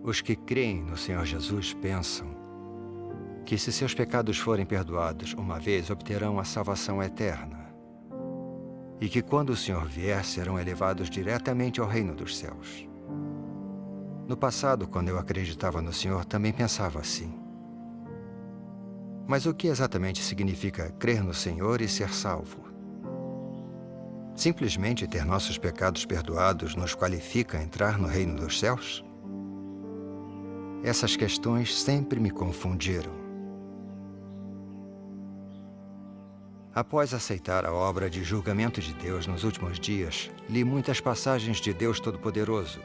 Os que creem no Senhor Jesus pensam que, se seus pecados forem perdoados uma vez, obterão a salvação eterna. E que, quando o Senhor vier, serão elevados diretamente ao reino dos céus. No passado, quando eu acreditava no Senhor, também pensava assim. Mas o que exatamente significa crer no Senhor e ser salvo? Simplesmente ter nossos pecados perdoados nos qualifica a entrar no reino dos céus? Essas questões sempre me confundiram. Após aceitar a obra de julgamento de Deus nos últimos dias, li muitas passagens de Deus Todo-Poderoso.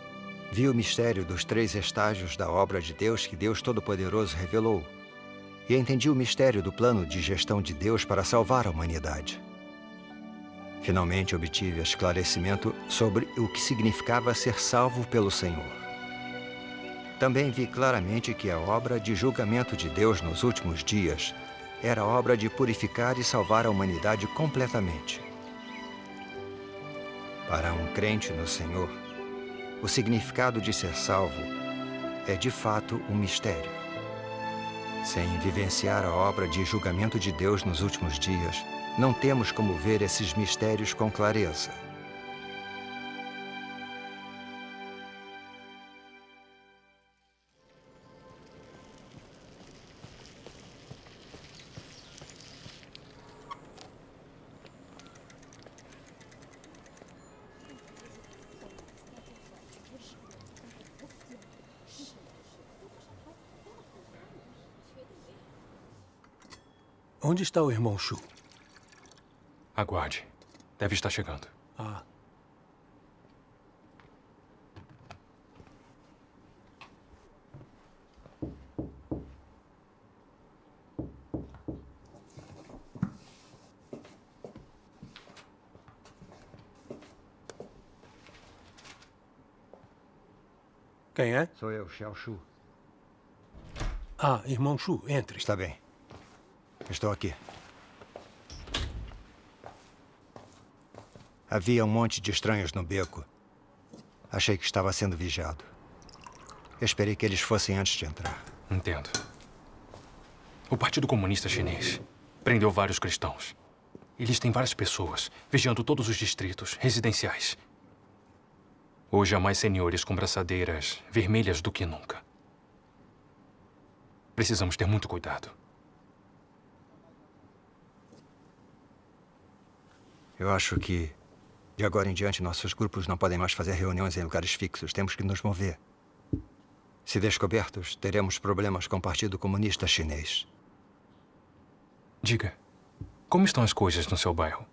Vi o mistério dos 3 estágios da obra de Deus que Deus Todo-Poderoso revelou. E entendi o mistério do plano de gestão de Deus para salvar a humanidade. Finalmente obtive esclarecimento sobre o que significava ser salvo pelo Senhor. Também vi claramente que a obra de julgamento de Deus nos últimos dias era a obra de purificar e salvar a humanidade completamente. Para um crente no Senhor, o significado de ser salvo é de fato um mistério. Sem vivenciar a obra de julgamento de Deus nos últimos dias, não temos como ver esses mistérios com clareza. Onde está o irmão Shu? Aguarde. Deve estar chegando. Ah. Quem é? Sou eu, Xiao Shu. Ah, irmão Shu, entre. Está bem. Estou aqui. Havia um monte de estranhos no beco. Achei que estava sendo vigiado. Esperei que eles fossem antes de entrar. Entendo. O Partido Comunista Chinês prendeu vários cristãos. Eles têm várias pessoas vigiando todos os distritos residenciais. Hoje há mais senhores com braçadeiras vermelhas do que nunca. Precisamos ter muito cuidado. Eu acho que, de agora em diante, nossos grupos não podem mais fazer reuniões em lugares fixos. Temos que nos mover. Se descobertos, teremos problemas com o Partido Comunista Chinês. Diga, como estão as coisas no seu bairro?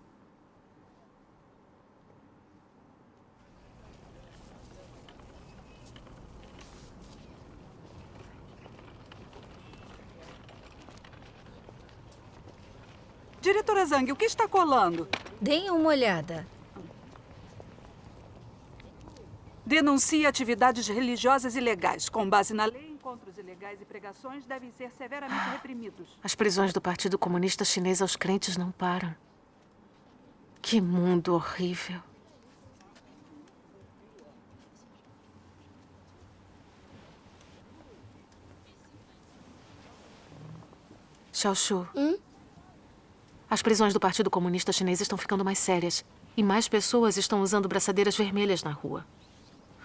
Diretora Zhang, o que está colando? Deem uma olhada. Denuncia atividades religiosas ilegais. Com base na lei, encontros ilegais e pregações devem ser severamente reprimidos. As prisões do Partido Comunista Chinês aos crentes não param. Que mundo horrível. Xiao Shu. As prisões do Partido Comunista Chinês estão ficando mais sérias. E mais pessoas estão usando braçadeiras vermelhas na rua.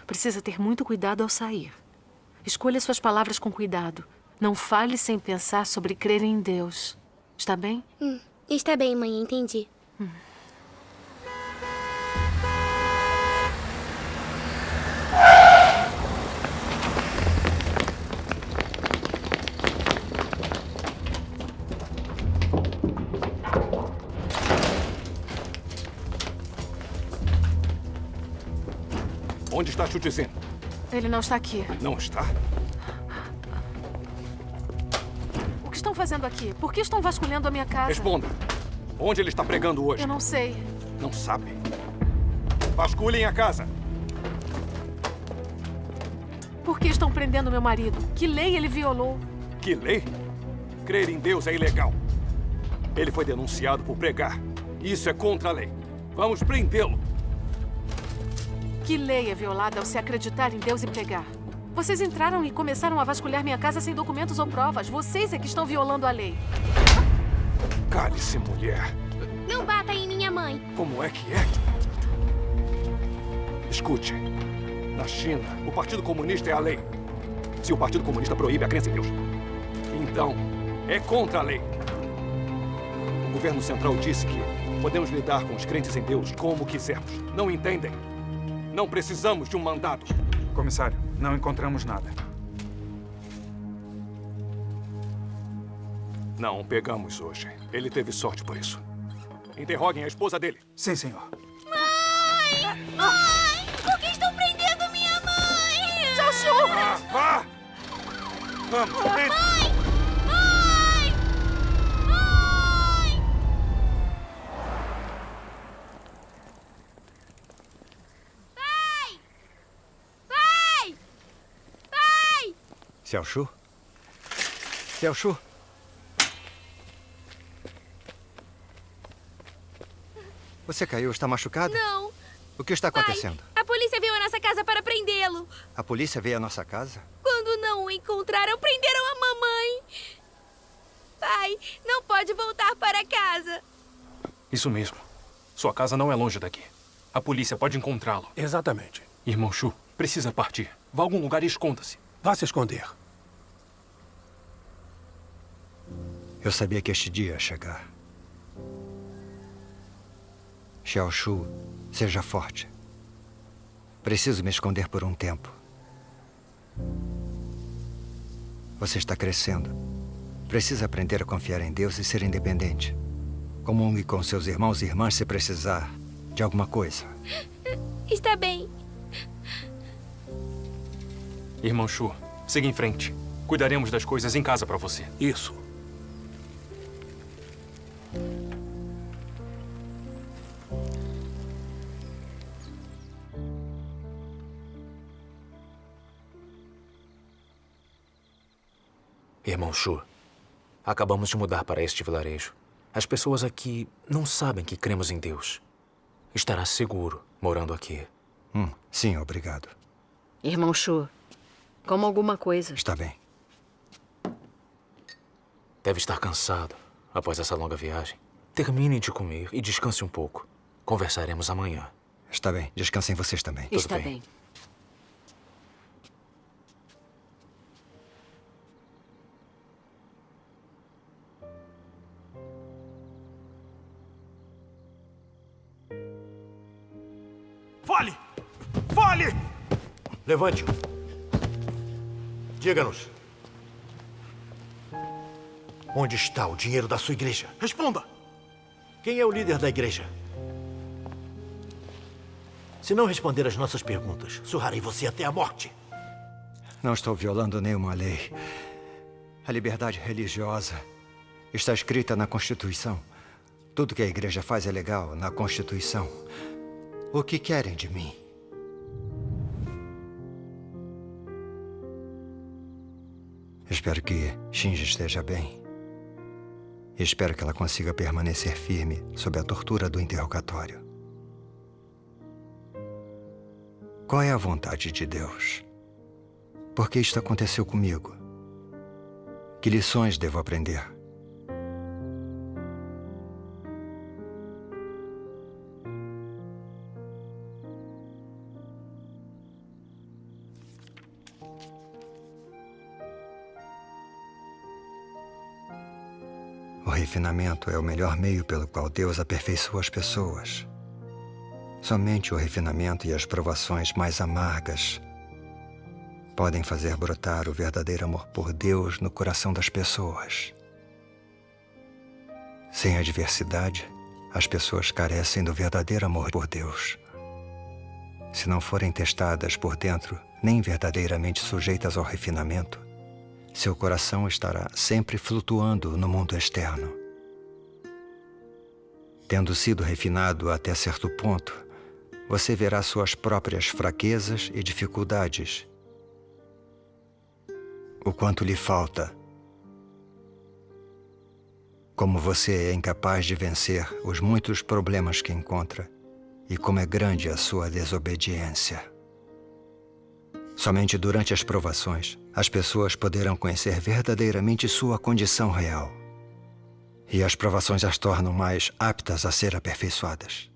Precisa ter muito cuidado ao sair. Escolha suas palavras com cuidado. Não fale sem pensar sobre crer em Deus. Está bem? Está bem, mãe. Entendi. Onde está Xu Zhen? Ele não está aqui. Não está? O que estão fazendo aqui? Por que estão vasculhando a minha casa? Responda. Onde ele está pregando hoje? Eu não sei. Não sabe. Vasculhem a casa. Por que estão prendendo meu marido? Que lei ele violou? Que lei? Crer em Deus é ilegal. Ele foi denunciado por pregar. Isso é contra a lei. Vamos prendê-lo. Que lei é violada ao se acreditar em Deus e pregar? Vocês entraram e começaram a vasculhar minha casa sem documentos ou provas. Vocês é que estão violando a lei. Cale-se, mulher. Não bata em minha mãe. Como é que é? Escute. Na China, o Partido Comunista é a lei. Se o Partido Comunista proíbe a crença em Deus, então é contra a lei. O governo central disse que podemos lidar com os crentes em Deus como quisermos. Não entendem? Não precisamos de um mandado. Comissário, não encontramos nada. Não pegamos hoje. Ele teve sorte por isso. Interroguem a esposa dele. Sim, senhor. Mãe! Por que estão prendendo minha mãe? Xiaoshu! Vá! Vamos, entre! Mãe! Mãe! Mãe! Pai! Pai! Pai! Xiaoshu? Xiaoshu? Você caiu? Está machucado? Não! O que está Pai, acontecendo? a polícia veio à nossa casa para prendê-lo. A polícia veio à nossa casa? Quando não o encontraram, prenderam a mamãe. Pai, não pode voltar para casa. Isso mesmo. Sua casa não é longe daqui. A polícia pode encontrá-lo. Exatamente. Irmão Shu, precisa partir. Vá a algum lugar e esconda-se. Vá se esconder. Eu sabia que este dia ia chegar. Xiaoshu, seja forte. Preciso me esconder por um tempo. Você está crescendo. Precisa aprender a confiar em Deus e ser independente. Comungue com seus irmãos e irmãs se precisar de alguma coisa. Está bem. Irmão Shu, siga em frente. Cuidaremos das coisas em casa para você. Isso. Irmão Shu, acabamos de mudar para este vilarejo. As pessoas aqui não sabem que cremos em Deus. Estará seguro morando aqui. Sim, obrigado. Irmão Shu, coma alguma coisa. Está bem. Deve estar cansado após essa longa viagem. Termine de comer e descanse um pouco. Conversaremos amanhã. Está bem. Descansem vocês também. Está bem. bem. Fale! Fale! Levante-o. Diga-nos. Onde está o dinheiro da sua igreja? Responda! Quem é o líder da igreja? Se não responder às nossas perguntas, surrarei você até a morte. Não estou violando nenhuma lei. A liberdade religiosa está escrita na Constituição. Tudo que a igreja faz é legal na Constituição. O que querem de mim? Espero que Shinji esteja bem. E espero que ela consiga permanecer firme sob a tortura do interrogatório. Qual é a vontade de Deus? Por que isto aconteceu comigo? Que lições devo aprender? O refinamento é o melhor meio pelo qual Deus aperfeiçoa as pessoas. Somente o refinamento e as provações mais amargas podem fazer brotar o verdadeiro amor por Deus no coração das pessoas. Sem adversidade, as pessoas carecem do verdadeiro amor por Deus. Se não forem testadas por dentro, nem verdadeiramente sujeitas ao refinamento, seu coração estará sempre flutuando no mundo externo. Tendo sido refinado até certo ponto, você verá suas próprias fraquezas e dificuldades. O quanto lhe falta. Como você é incapaz de vencer os muitos problemas que encontra e como é grande a sua desobediência. Somente durante as provações, as pessoas poderão conhecer verdadeiramente sua condição real. E as provações as tornam mais aptas a ser aperfeiçoadas.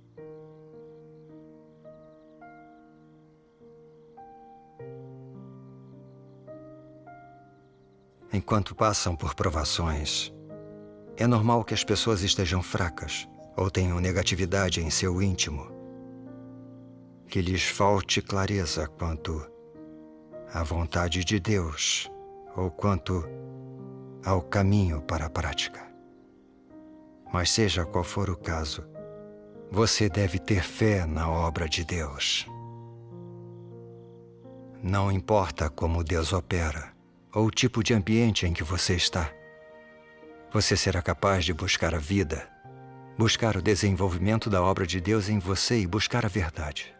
Enquanto passam por provações, é normal que as pessoas estejam fracas ou tenham negatividade em seu íntimo, que lhes falte clareza quanto à vontade de Deus ou quanto ao caminho para a prática. Mas seja qual for o caso, você deve ter fé na obra de Deus. Não importa como Deus opera ou o tipo de ambiente em que você está, você será capaz de buscar a vida, buscar o desenvolvimento da obra de Deus em você e buscar a verdade.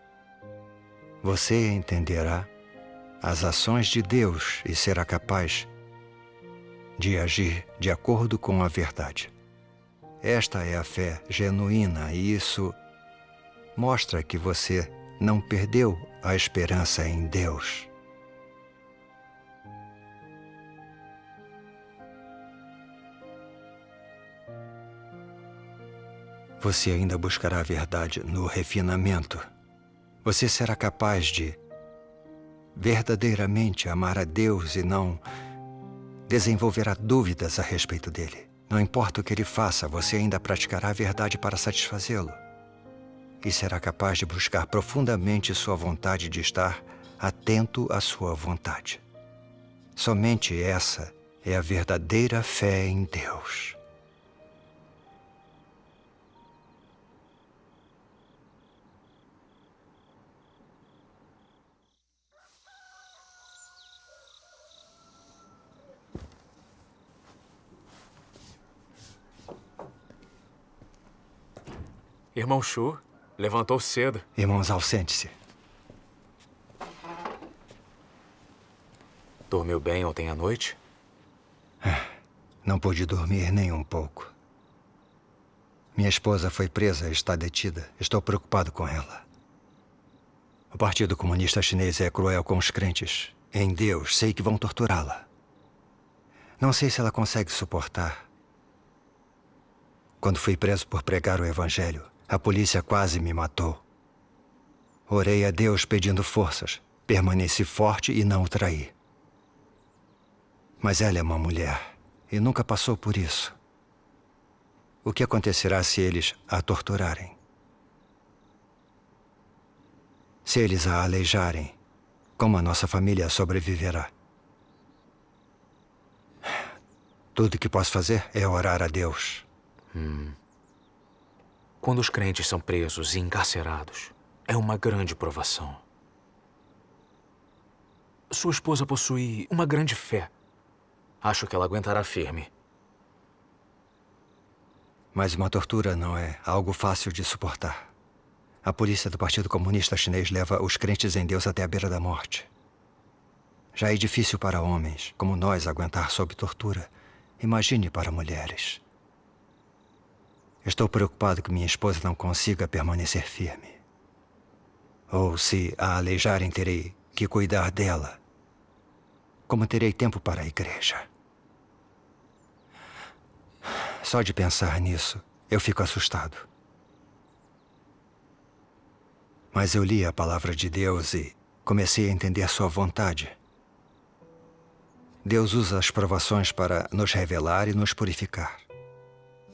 Você entenderá as ações de Deus e será capaz de agir de acordo com a verdade. Esta é a fé genuína e isso mostra que você não perdeu a esperança em Deus. Você ainda buscará a verdade no refinamento. Você será capaz de verdadeiramente amar a Deus e não desenvolverá dúvidas a respeito dele. Não importa o que ele faça, você ainda praticará a verdade para satisfazê-lo. E será capaz de buscar profundamente sua vontade de estar atento à sua vontade. Somente essa é a verdadeira fé em Deus. Irmão Shu, levantou cedo. Irmãos, sente-se. Dormiu bem ontem à noite? Não pude dormir nem um pouco. Minha esposa foi presa e está detida. Estou preocupado com ela. O Partido Comunista Chinês é cruel com os crentes. Em Deus, sei que vão torturá-la. Não sei se ela consegue suportar. Quando fui preso por pregar o Evangelho, a polícia quase me matou. Orei a Deus pedindo forças. Permaneci forte e não o traí. Mas ela é uma mulher e nunca passou por isso. O que acontecerá se eles a torturarem? Se eles a aleijarem, como a nossa família sobreviverá? Tudo que posso fazer é orar a Deus. Quando os crentes são presos e encarcerados, é uma grande provação. Sua esposa possui uma grande fé. Acho que ela aguentará firme. Mas uma tortura não é algo fácil de suportar. A polícia do Partido Comunista Chinês leva os crentes em Deus até a beira da morte. Já é difícil para homens, como nós, aguentar sob tortura. Imagine para mulheres. Estou preocupado que minha esposa não consiga permanecer firme. Ou se a aleijarem, terei que cuidar dela. Como terei tempo para a igreja? Só de pensar nisso, eu fico assustado. Mas eu li a palavra de Deus e comecei a entender sua vontade. Deus usa as provações para nos revelar e nos purificar.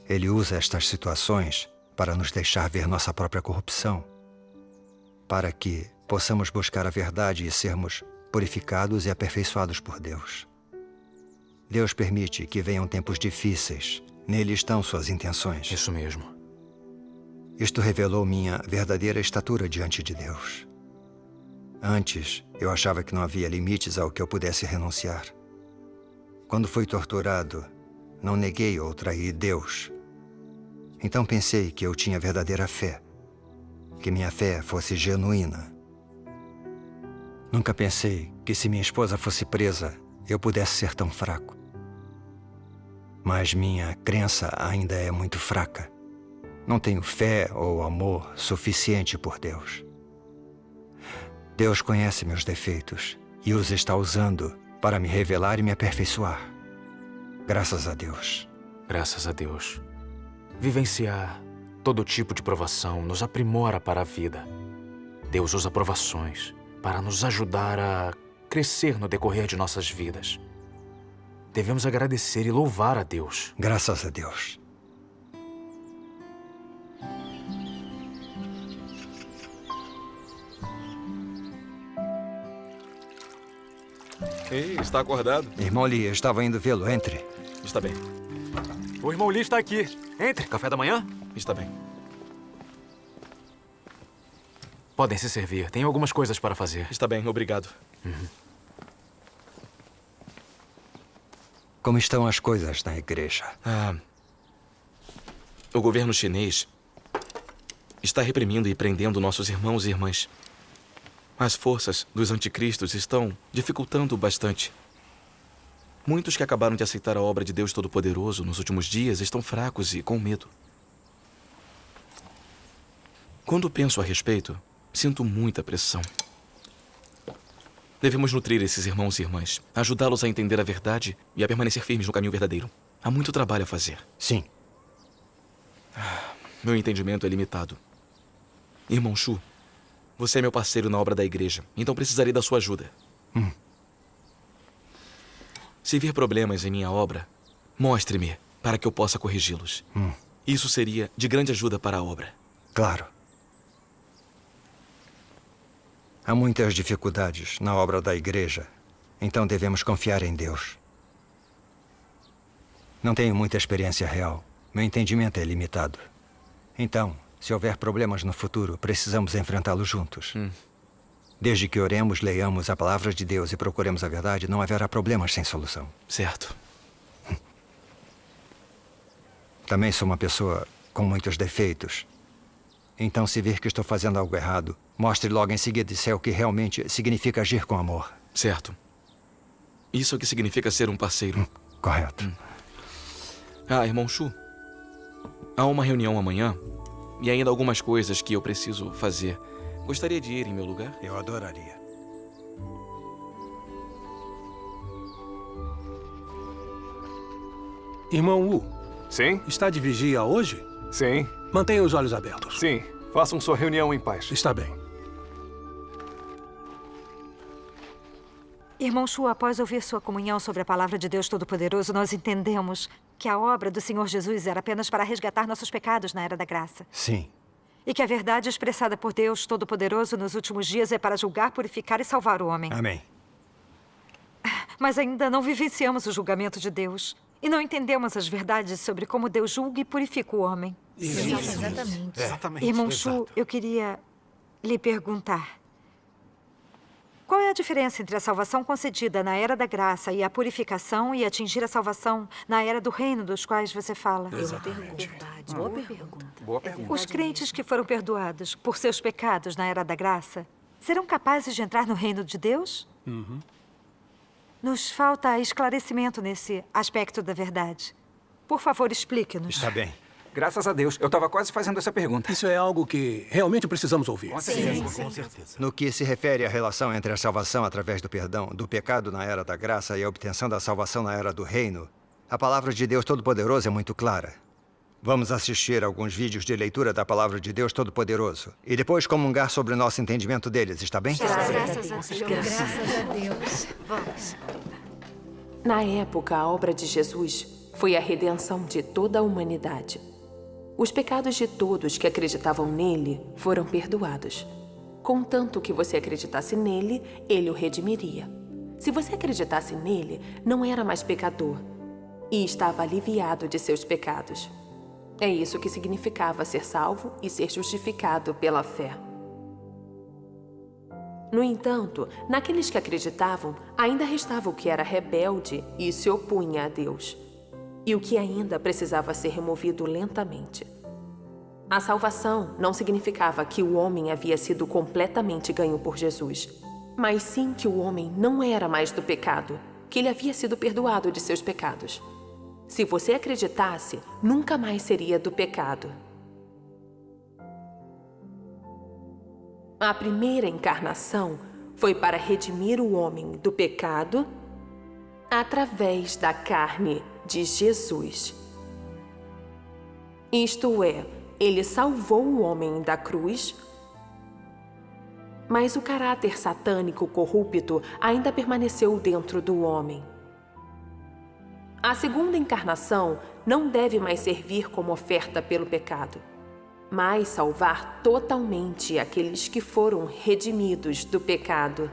Ele usa estas situações para nos deixar ver nossa própria corrupção, para que possamos buscar a verdade e sermos purificados e aperfeiçoados por Deus. Deus permite que venham tempos difíceis. Nele estão suas intenções. Isso mesmo. Isto revelou minha verdadeira estatura diante de Deus. Antes, eu achava que não havia limites ao que eu pudesse renunciar. Quando fui torturado, não neguei ou traí Deus. Então pensei que eu tinha verdadeira fé, que minha fé fosse genuína. Nunca pensei que se minha esposa fosse presa, eu pudesse ser tão fraco. Mas minha crença ainda é muito fraca. Não tenho fé ou amor suficiente por Deus. Deus conhece meus defeitos e os está usando para me revelar e me aperfeiçoar. Graças a Deus. Graças a Deus. Vivenciar todo tipo de provação nos aprimora para a vida. Deus usa provações para nos ajudar a crescer no decorrer de nossas vidas. Devemos agradecer e louvar a Deus. Graças a Deus. Ei, está acordado? Irmão Lee, eu estava indo vê-lo. Entre. Está bem. O irmão Lee está aqui. Entre. Café da manhã? Está bem. Podem se servir. Tem algumas coisas para fazer. Está bem, obrigado. Como estão as coisas na igreja? O governo chinês está reprimindo e prendendo nossos irmãos e irmãs. As forças dos anticristos estão dificultando bastante. Muitos que acabaram de aceitar a obra de Deus Todo-Poderoso nos últimos dias estão fracos e com medo. Quando penso a respeito, sinto muita pressão. Devemos nutrir esses irmãos e irmãs, ajudá-los a entender a verdade e a permanecer firmes no caminho verdadeiro. Há muito trabalho a fazer. Sim. Meu entendimento é limitado. Irmão Shu, você é meu parceiro na obra da igreja, então precisarei da sua ajuda. Se vir problemas em minha obra, mostre-me para que eu possa corrigi-los. Isso seria de grande ajuda para a obra. Claro. Há muitas dificuldades na obra da igreja, então devemos confiar em Deus. Não tenho muita experiência real. Meu entendimento é limitado. Então, se houver problemas no futuro, precisamos enfrentá-los juntos. Desde que oremos, leiamos a palavra de Deus e procuremos a verdade, não haverá problemas sem solução. Certo. Também sou uma pessoa com muitos defeitos. Então, se vir que estou fazendo algo errado, mostre logo em seguida se é o que realmente significa agir com amor. Certo. Isso é o que significa ser um parceiro. Correto. Irmão Shu, há uma reunião amanhã e ainda algumas coisas que eu preciso fazer. Gostaria de ir em meu lugar? Eu adoraria. Irmão Wu, Sim? está de vigia hoje? Sim. Mantenha os olhos abertos. Sim. Façam sua reunião em paz. Está bem. Irmão Shu, após ouvir sua comunhão sobre a palavra de Deus Todo-Poderoso, nós entendemos que a obra do Senhor Jesus era apenas para resgatar nossos pecados na Era da Graça. Sim. E que a verdade expressada por Deus Todo-Poderoso nos últimos dias é para julgar, purificar e salvar o homem. Amém. Mas ainda não vivenciamos o julgamento de Deus. E não entendemos as verdades sobre como Deus julga e purifica o homem. Sim, exatamente. Irmão Shu, eu queria lhe perguntar. Qual é a diferença entre a salvação concedida na Era da Graça e a purificação e atingir a salvação na Era do Reino dos quais você fala? Exatamente. Boa pergunta. Boa pergunta. Os crentes que foram perdoados por seus pecados na Era da Graça serão capazes de entrar no Reino de Deus? Nos falta esclarecimento nesse aspecto da verdade. Por favor, explique-nos. Está bem. Graças a Deus. Eu estava quase fazendo essa pergunta. Isso é algo que realmente precisamos ouvir. Com certeza. No que se refere à relação entre a salvação através do perdão do pecado na Era da Graça e a obtenção da salvação na Era do Reino, a palavra de Deus Todo-Poderoso é muito clara. Vamos assistir a alguns vídeos de leitura da palavra de Deus Todo-Poderoso e depois comungar sobre o nosso entendimento deles, está bem? Graças a Deus. Graças a Deus. Vamos. Na época, a obra de Jesus foi a redenção de toda a humanidade. Os pecados de todos que acreditavam nele foram perdoados. Contanto que você acreditasse nele, ele o redimiria. Se você acreditasse nele, não era mais pecador e estava aliviado de seus pecados. É isso que significava ser salvo e ser justificado pela fé. No entanto, naqueles que acreditavam, ainda restava o que era rebelde e se opunha a Deus, e o que ainda precisava ser removido lentamente. A salvação não significava que o homem havia sido completamente ganho por Jesus, mas sim que o homem não era mais do pecado, que ele havia sido perdoado de seus pecados. Se você acreditasse, nunca mais seria do pecado. A primeira encarnação foi para redimir o homem do pecado através da carne de Jesus. Isto é, ele salvou o homem da cruz, mas o caráter satânico corrupto ainda permaneceu dentro do homem. A segunda encarnação não deve mais servir como oferta pelo pecado, mas salvar totalmente aqueles que foram redimidos do pecado.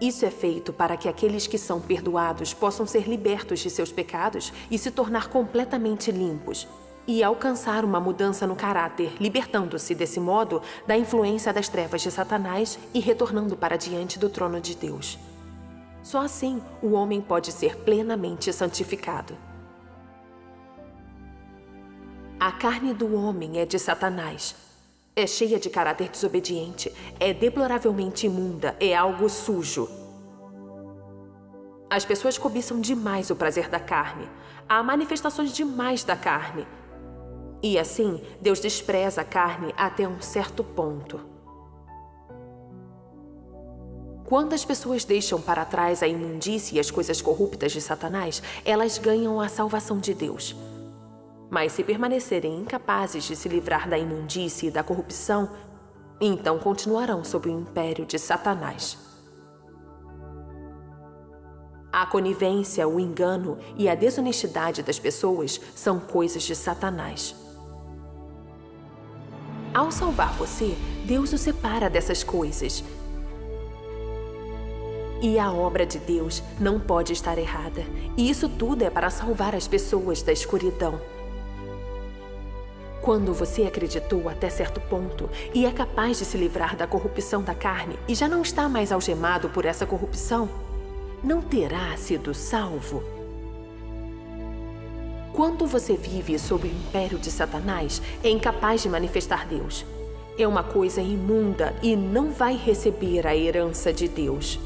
Isso é feito para que aqueles que são perdoados possam ser libertos de seus pecados e se tornar completamente limpos, e alcançar uma mudança no caráter, libertando-se, desse modo, da influência das trevas de Satanás e retornando para diante do trono de Deus. Só assim o homem pode ser plenamente santificado. A carne do homem é de Satanás. É cheia de caráter desobediente, é deploravelmente imunda, é algo sujo. As pessoas cobiçam demais o prazer da carne. Há manifestações demais da carne. E assim, Deus despreza a carne até um certo ponto. Quando as pessoas deixam para trás a imundície e as coisas corruptas de Satanás, elas ganham a salvação de Deus. Mas se permanecerem incapazes de se livrar da imundície e da corrupção, então continuarão sob o império de Satanás. A conivência, o engano e a desonestidade das pessoas são coisas de Satanás. Ao salvar você, Deus o separa dessas coisas. E a obra de Deus não pode estar errada. E isso tudo é para salvar as pessoas da escuridão. Quando você acreditou até certo ponto e é capaz de se livrar da corrupção da carne e já não está mais algemado por essa corrupção, não terá sido salvo. Quando você vive sob o império de Satanás, é incapaz de manifestar Deus. É uma coisa imunda e não vai receber a herança de Deus.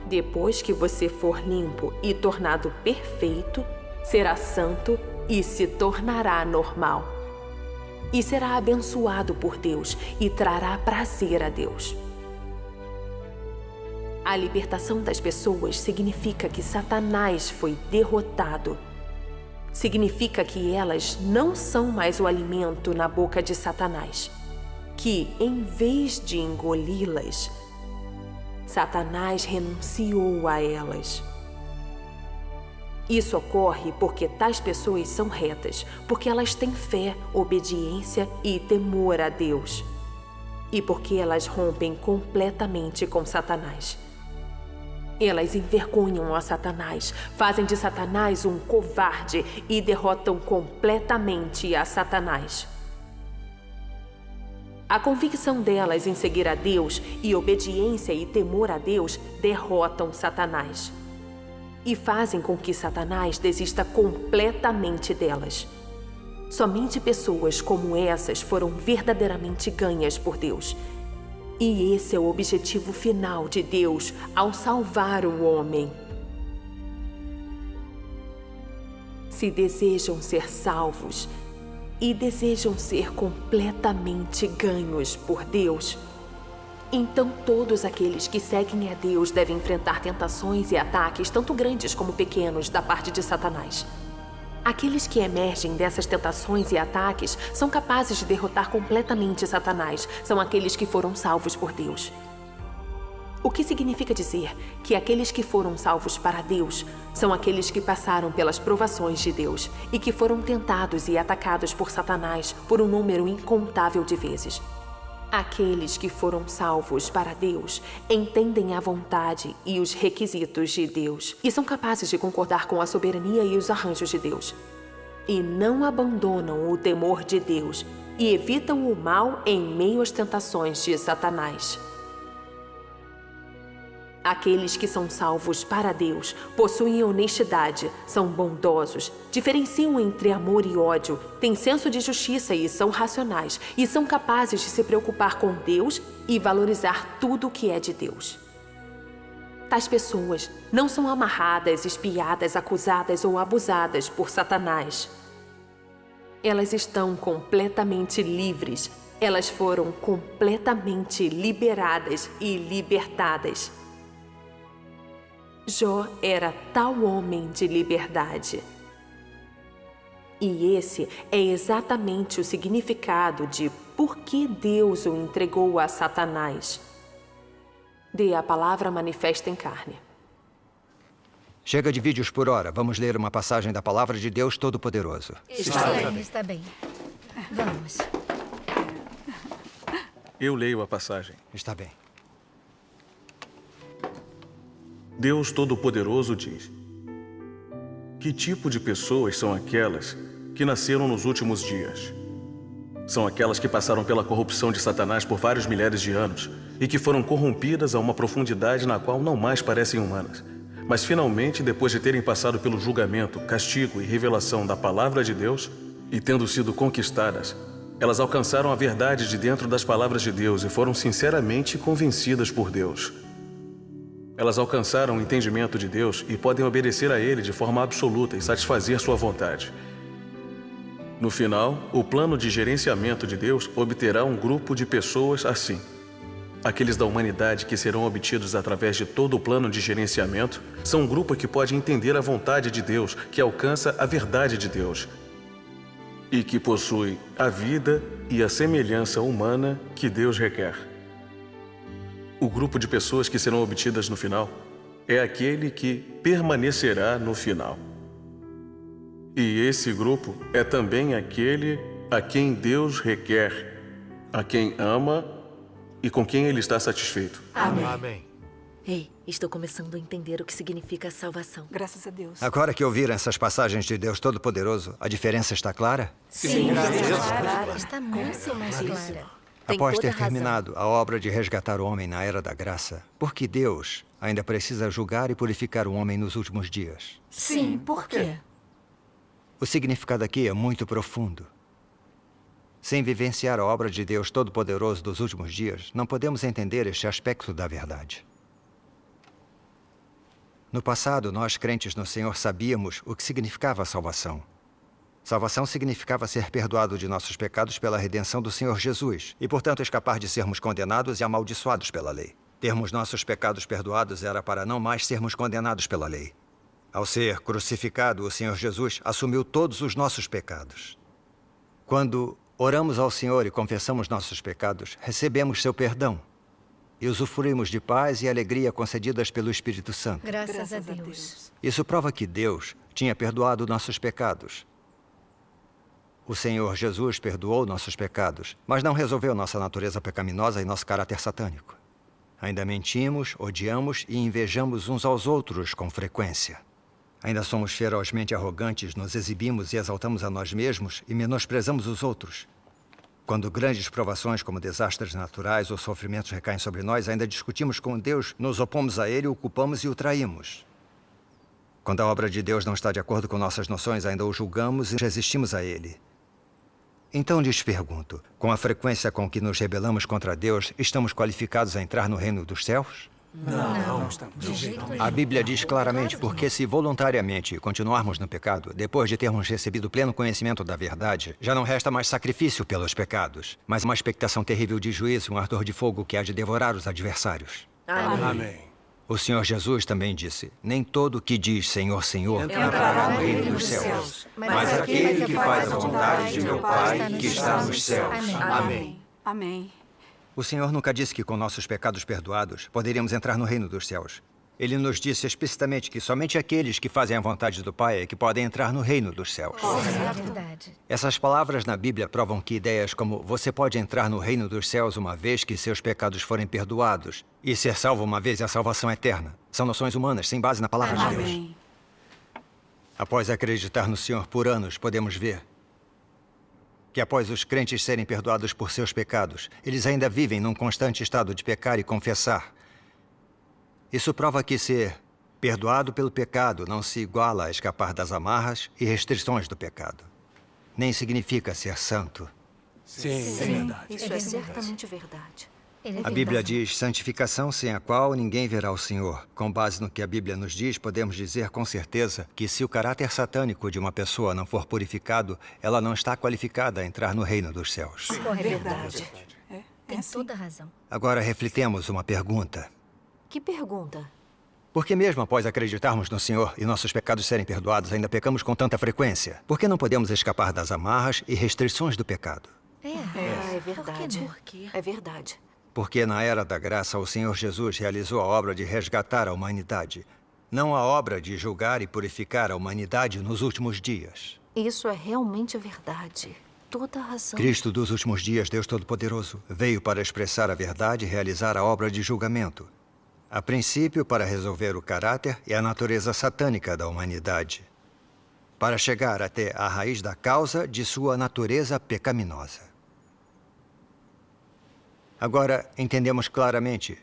Depois que você for limpo e tornado perfeito, será santo e se tornará normal. E será abençoado por Deus e trará prazer a Deus. A libertação das pessoas significa que Satanás foi derrotado. Significa que elas não são mais o alimento na boca de Satanás. Que, em vez de engoli-las, Satanás renunciou a elas. Isso ocorre porque tais pessoas são retas, porque elas têm fé, obediência e temor a Deus. E porque elas rompem completamente com Satanás. Elas envergonham a Satanás, fazem de Satanás um covarde e derrotam completamente a Satanás. A convicção delas em seguir a Deus e obediência e temor a Deus derrotam Satanás. E fazem com que Satanás desista completamente delas. Somente pessoas como essas foram verdadeiramente ganhas por Deus. E esse é o objetivo final de Deus ao salvar o homem. Se desejam ser salvos e desejam ser completamente ganhos por Deus, então todos aqueles que seguem a Deus devem enfrentar tentações e ataques tanto grandes como pequenos da parte de Satanás. Aqueles que emergem dessas tentações e ataques são capazes de derrotar completamente Satanás, são aqueles que foram salvos por Deus. O que significa dizer que aqueles que foram salvos para Deus são aqueles que passaram pelas provações de Deus e que foram tentados e atacados por Satanás por um número incontável de vezes. Aqueles que foram salvos para Deus entendem a vontade e os requisitos de Deus e são capazes de concordar com a soberania e os arranjos de Deus. E não abandonam o temor de Deus e evitam o mal em meio às tentações de Satanás. Aqueles que são salvos para Deus possuem honestidade, são bondosos, diferenciam entre amor e ódio, têm senso de justiça e são racionais, e são capazes de se preocupar com Deus e valorizar tudo o que é de Deus. Tais pessoas não são amarradas, espiadas, acusadas ou abusadas por Satanás. Elas estão completamente livres elas foram completamente liberadas e libertadas. Jó era tal homem de liberdade. E esse é exatamente o significado de por que Deus o entregou a Satanás. Dê a palavra manifesta em carne. Chega de vídeos por hora. Vamos ler uma passagem da Palavra de Deus Todo-Poderoso. Está bem. Vamos. Eu leio a passagem. Está bem. Deus Todo-Poderoso diz: que tipo de pessoas são aquelas que nasceram nos últimos dias? São aquelas que passaram pela corrupção de Satanás por vários milhares de anos e que foram corrompidas a uma profundidade na qual não mais parecem humanas. Mas finalmente, depois de terem passado pelo julgamento, castigo e revelação da Palavra de Deus e tendo sido conquistadas, elas alcançaram a verdade de dentro das palavras de Deus e foram sinceramente convencidas por Deus. Elas alcançaram o entendimento de Deus e podem obedecer a Ele de forma absoluta e satisfazer sua vontade. No final, o plano de gerenciamento de Deus obterá um grupo de pessoas assim. Aqueles da humanidade que serão obtidos através de todo o plano de gerenciamento são um grupo que pode entender a vontade de Deus, que alcança a verdade de Deus e que possui a vida e a semelhança humana que Deus requer. O grupo de pessoas que serão obtidas no final é aquele que permanecerá no final. E esse grupo é também aquele a quem Deus requer, a quem ama e com quem Ele está satisfeito. Amém. Amém. Ei, estou começando a entender o que significa salvação. Graças a Deus. Agora que ouviram essas passagens de Deus Todo-Poderoso, a diferença está clara? Sim, está muito mais clara. Tem Após toda ter a razão. terminado a obra de resgatar o homem na Era da Graça, por que Deus ainda precisa julgar e purificar o homem nos últimos dias? Sim, por quê? O significado aqui é muito profundo. Sem vivenciar a obra de Deus Todo-Poderoso dos últimos dias, não podemos entender este aspecto da verdade. No passado, nós crentes no Senhor sabíamos o que significava a salvação. Salvação significava ser perdoado de nossos pecados pela redenção do Senhor Jesus e, portanto, escapar de sermos condenados e amaldiçoados pela lei. Termos nossos pecados perdoados era para não mais sermos condenados pela lei. Ao ser crucificado, o Senhor Jesus assumiu todos os nossos pecados. Quando oramos ao Senhor e confessamos nossos pecados, recebemos seu perdão e usufruímos de paz e alegria concedidas pelo Espírito Santo. Graças a Deus. Isso prova que Deus tinha perdoado nossos pecados. O Senhor Jesus perdoou nossos pecados, mas não resolveu nossa natureza pecaminosa e nosso caráter satânico. Ainda mentimos, odiamos e invejamos uns aos outros com frequência. Ainda somos ferozmente arrogantes, nos exibimos e exaltamos a nós mesmos e menosprezamos os outros. Quando grandes provações como desastres naturais ou sofrimentos recaem sobre nós, ainda discutimos com Deus, nos opomos a Ele, o culpamos e o traímos. Quando a obra de Deus não está de acordo com nossas noções, ainda o julgamos e resistimos a Ele. Então lhes pergunto, com a frequência com que nos rebelamos contra Deus, estamos qualificados a entrar no reino dos céus? Não estamos. A Bíblia diz claramente, porque se voluntariamente continuarmos no pecado, depois de termos recebido pleno conhecimento da verdade, já não resta mais sacrifício pelos pecados, mas uma expectação terrível de juízo e um ardor de fogo que há de devorar os adversários. Amém. O Senhor Jesus também disse, nem todo que diz Senhor, Senhor entrará no reino dos céus, mas aquele que faz a vontade de meu Pai que está nos céus. Amém. Amém. O Senhor nunca disse que com nossos pecados perdoados poderíamos entrar no reino dos céus. Ele nos disse explicitamente que somente aqueles que fazem a vontade do Pai é que podem entrar no reino dos céus. É verdade. Essas palavras na Bíblia provam que ideias como você pode entrar no reino dos céus uma vez que seus pecados forem perdoados e ser salvo uma vez e a salvação eterna são noções humanas sem base na palavra de Deus. Amém. Após acreditar no Senhor por anos, podemos ver que após os crentes serem perdoados por seus pecados, eles ainda vivem num constante estado de pecar e confessar. Isso prova que ser perdoado pelo pecado não se iguala a escapar das amarras e restrições do pecado. Nem significa ser santo. Sim, é verdade. Isso é certamente verdade. A Bíblia diz santificação sem a qual ninguém verá o Senhor. Com base no que a Bíblia nos diz, podemos dizer com certeza que se o caráter satânico de uma pessoa não for purificado, ela não está qualificada a entrar no reino dos céus. É verdade. Tem toda a razão. Agora reflitemos uma pergunta. Que pergunta? Por que mesmo após acreditarmos no Senhor e nossos pecados serem perdoados, ainda pecamos com tanta frequência? Por que não podemos escapar das amarras e restrições do pecado? É verdade. Por quê? É verdade. Porque na era da graça, o Senhor Jesus realizou a obra de resgatar a humanidade, não a obra de julgar e purificar a humanidade nos últimos dias. Isso é realmente verdade. Toda a razão. Cristo dos últimos dias, Deus Todo-Poderoso, veio para expressar a verdade e realizar a obra de julgamento. A princípio, para resolver o caráter e a natureza satânica da humanidade, para chegar até a raiz da causa de sua natureza pecaminosa. Agora, entendemos claramente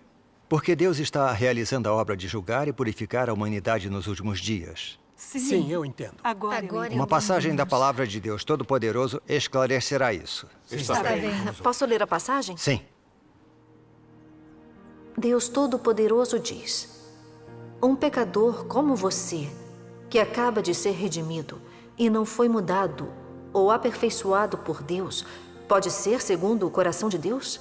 por que Deus está realizando a obra de julgar e purificar a humanidade nos últimos dias. Sim, eu entendo. Agora Uma passagem da palavra de Deus Todo-Poderoso esclarecerá isso. Está bem. Posso ler a passagem? Sim. Deus Todo-Poderoso diz: um pecador como você, que acaba de ser redimido e não foi mudado ou aperfeiçoado por Deus, pode ser segundo o coração de Deus?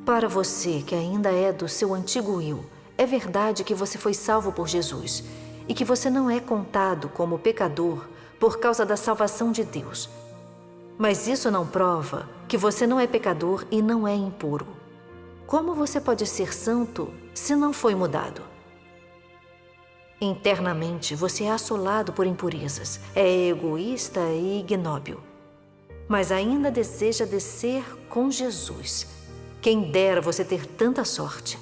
Para você que ainda é do seu antigo eu, é verdade que você foi salvo por Jesus e que você não é contado como pecador por causa da salvação de Deus. Mas isso não prova que você não é pecador e não é impuro. Como você pode ser santo se não foi mudado? Internamente, você é assolado por impurezas, é egoísta e ignóbil. Mas ainda deseja descer com Jesus. Quem dera você ter tanta sorte.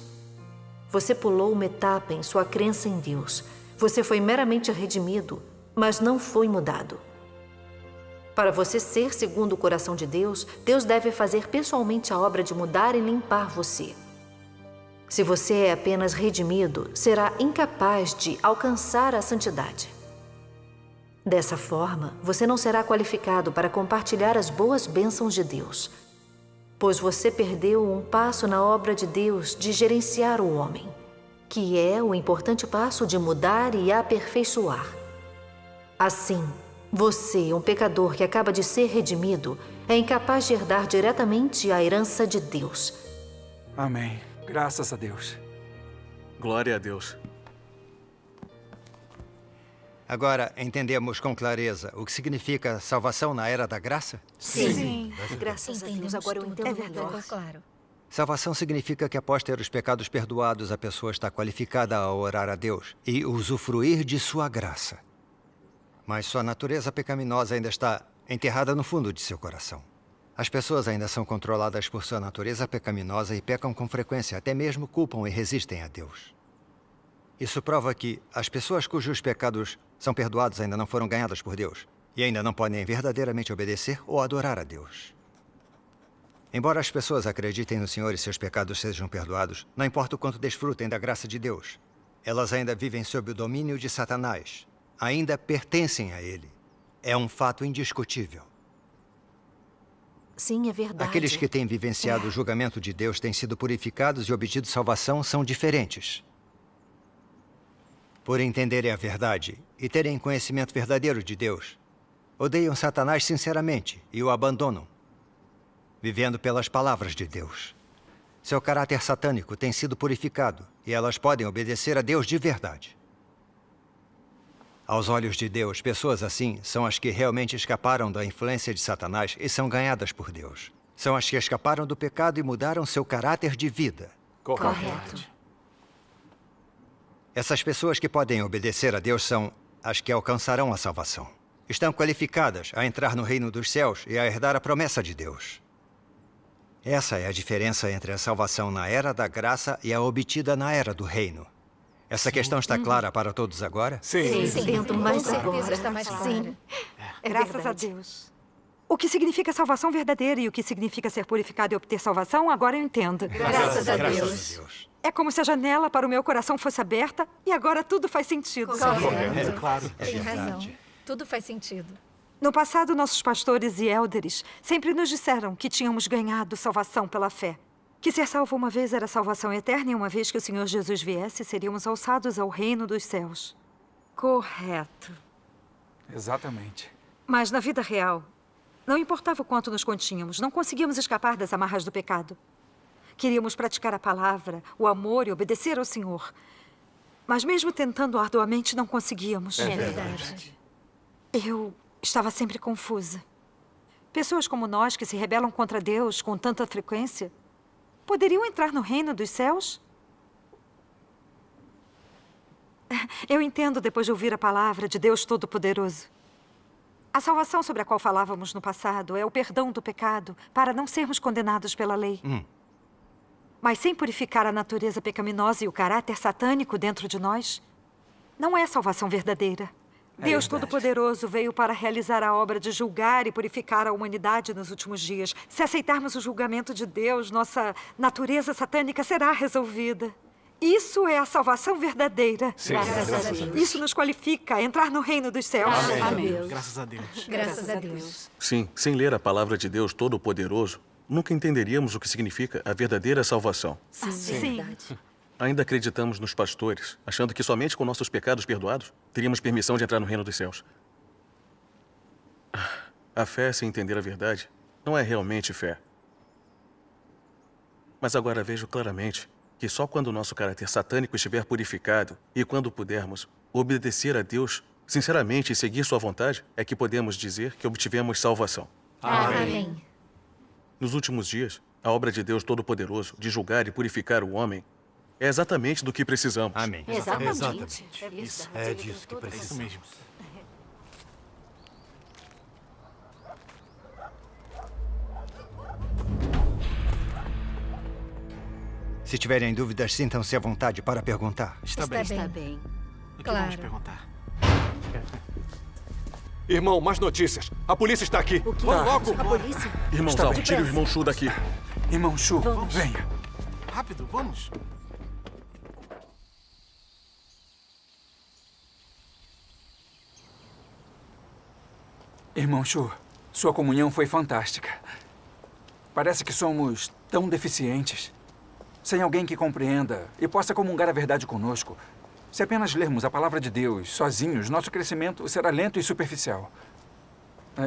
Você pulou uma etapa em sua crença em Deus. Você foi meramente redimido, mas não foi mudado. Para você ser segundo o coração de Deus, Deus deve fazer pessoalmente a obra de mudar e limpar você. Se você é apenas redimido, será incapaz de alcançar a santidade. Dessa forma, você não será qualificado para compartilhar as boas bênçãos de Deus, pois você perdeu um passo na obra de Deus de gerenciar o homem, que é o importante passo de mudar e aperfeiçoar. Assim, você, um pecador que acaba de ser redimido, é incapaz de herdar diretamente a herança de Deus. Amém. Graças a Deus. Glória a Deus. Agora, entendemos com clareza o que significa salvação na era da graça? Sim. Graças a Deus, agora eu entendo melhor. Claro. Salvação significa que após ter os pecados perdoados, a pessoa está qualificada a orar a Deus e usufruir de sua graça. Mas sua natureza pecaminosa ainda está enterrada no fundo de seu coração. As pessoas ainda são controladas por sua natureza pecaminosa e pecam com frequência, até mesmo culpam e resistem a Deus. Isso prova que as pessoas cujos pecados são perdoados ainda não foram ganhadas por Deus e ainda não podem verdadeiramente obedecer ou adorar a Deus. Embora as pessoas acreditem no Senhor e seus pecados sejam perdoados, não importa o quanto desfrutem da graça de Deus, elas ainda vivem sob o domínio de Satanás. Ainda pertencem a ele. É um fato indiscutível. Sim, é verdade. Aqueles que têm vivenciado o julgamento de Deus têm sido purificados e obtido salvação são diferentes. Por entenderem a verdade e terem conhecimento verdadeiro de Deus, odeiam Satanás sinceramente e o abandonam, vivendo pelas palavras de Deus. Seu caráter satânico tem sido purificado e elas podem obedecer a Deus de verdade. Aos olhos de Deus, pessoas assim são as que realmente escaparam da influência de Satanás e são ganhadas por Deus. São as que escaparam do pecado e mudaram seu caráter de vida. Correto. Essas pessoas que podem obedecer a Deus são as que alcançarão a salvação. Estão qualificadas a entrar no reino dos céus e a herdar a promessa de Deus. Essa é a diferença entre a salvação na era da graça e a obtida na era do reino. Essa questão está clara para todos agora? Sim. Entendo mais Com agora. certeza está mais clara. Sim. Graças a Deus. O que significa salvação verdadeira e o que significa ser purificado e obter salvação, agora eu entendo. Graças a Deus. É como se a janela para o meu coração fosse aberta e agora tudo faz sentido. Correto. Claro. Tem razão. Tudo faz sentido. No passado, nossos pastores e élderes sempre nos disseram que tínhamos ganhado salvação pela fé. Que ser salvo uma vez era salvação eterna e uma vez que o Senhor Jesus viesse, seríamos alçados ao reino dos céus. Correto. Exatamente. Mas na vida real, não importava o quanto nos continhamos, não conseguíamos escapar das amarras do pecado. Queríamos praticar a palavra, o amor e obedecer ao Senhor. Mas mesmo tentando arduamente, não conseguíamos. É verdade. Eu estava sempre confusa. Pessoas como nós, que se rebelam contra Deus com tanta frequência, poderiam entrar no reino dos céus? Eu entendo depois de ouvir a palavra de Deus Todo-Poderoso. A salvação sobre a qual falávamos no passado é o perdão do pecado para não sermos condenados pela lei. Mas sem purificar a natureza pecaminosa e o caráter satânico dentro de nós, não é salvação verdadeira. Deus Todo-Poderoso veio para realizar a obra de julgar e purificar a humanidade nos últimos dias. Se aceitarmos o julgamento de Deus, nossa natureza satânica será resolvida. Isso é a salvação verdadeira. Sim. Graças a Deus. Isso nos qualifica a entrar no reino dos céus. Amém. Graças a Deus. Graças a Deus. Sim, sem ler a palavra de Deus Todo-Poderoso, nunca entenderíamos o que significa a verdadeira salvação. Sim. Ainda acreditamos nos pastores, achando que somente com nossos pecados perdoados teríamos permissão de entrar no reino dos céus. A fé, sem entender a verdade, não é realmente fé. Mas agora vejo claramente que só quando o nosso caráter satânico estiver purificado e quando pudermos obedecer a Deus sinceramente e seguir sua vontade, é que podemos dizer que obtivemos salvação. Amém. Nos últimos dias, a obra de Deus Todo-Poderoso de julgar e purificar o homem é exatamente do que precisamos. Amém. Exatamente. Isso é disso que precisamos. Se tiverem dúvidas, sintam-se à vontade para perguntar. Está bem. O que Claro. vamos perguntar? Irmão, mais notícias. A polícia está aqui. Vamos logo. A polícia? Irmão Está Zal, bem. tire o irmão Shu daqui. Irmão Shu, venha. Rápido, vamos. Irmão Shu, sua comunhão foi fantástica. Parece que somos tão deficientes. Sem alguém que compreenda e possa comungar a verdade conosco. Se apenas lermos a palavra de Deus sozinhos, nosso crescimento será lento e superficial.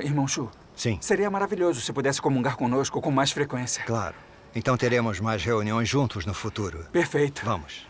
Irmão Shu, Sim. seria maravilhoso se pudesse comungar conosco com mais frequência. Claro. Então teremos mais reuniões juntos no futuro. Perfeito. Vamos.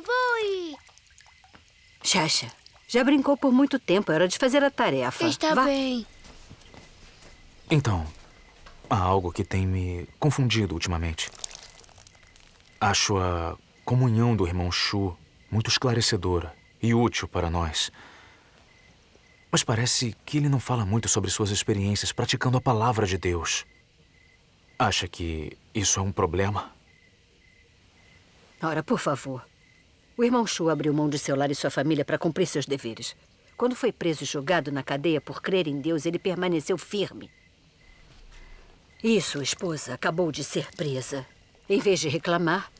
Voe! Xaxa, já brincou por muito tempo. Era de fazer a tarefa. Está Vá. bem. Então, há algo que tem me confundido ultimamente. Acho a comunhão do irmão Shu muito esclarecedora e útil para nós. Mas parece que ele não fala muito sobre suas experiências praticando a palavra de Deus. Acha que isso é um problema? Ora, por favor. O irmão Shu abriu mão de seu lar e sua família para cumprir seus deveres. Quando foi preso e julgado na cadeia por crer em Deus, ele permaneceu firme. E sua esposa acabou de ser presa. Em vez de reclamar,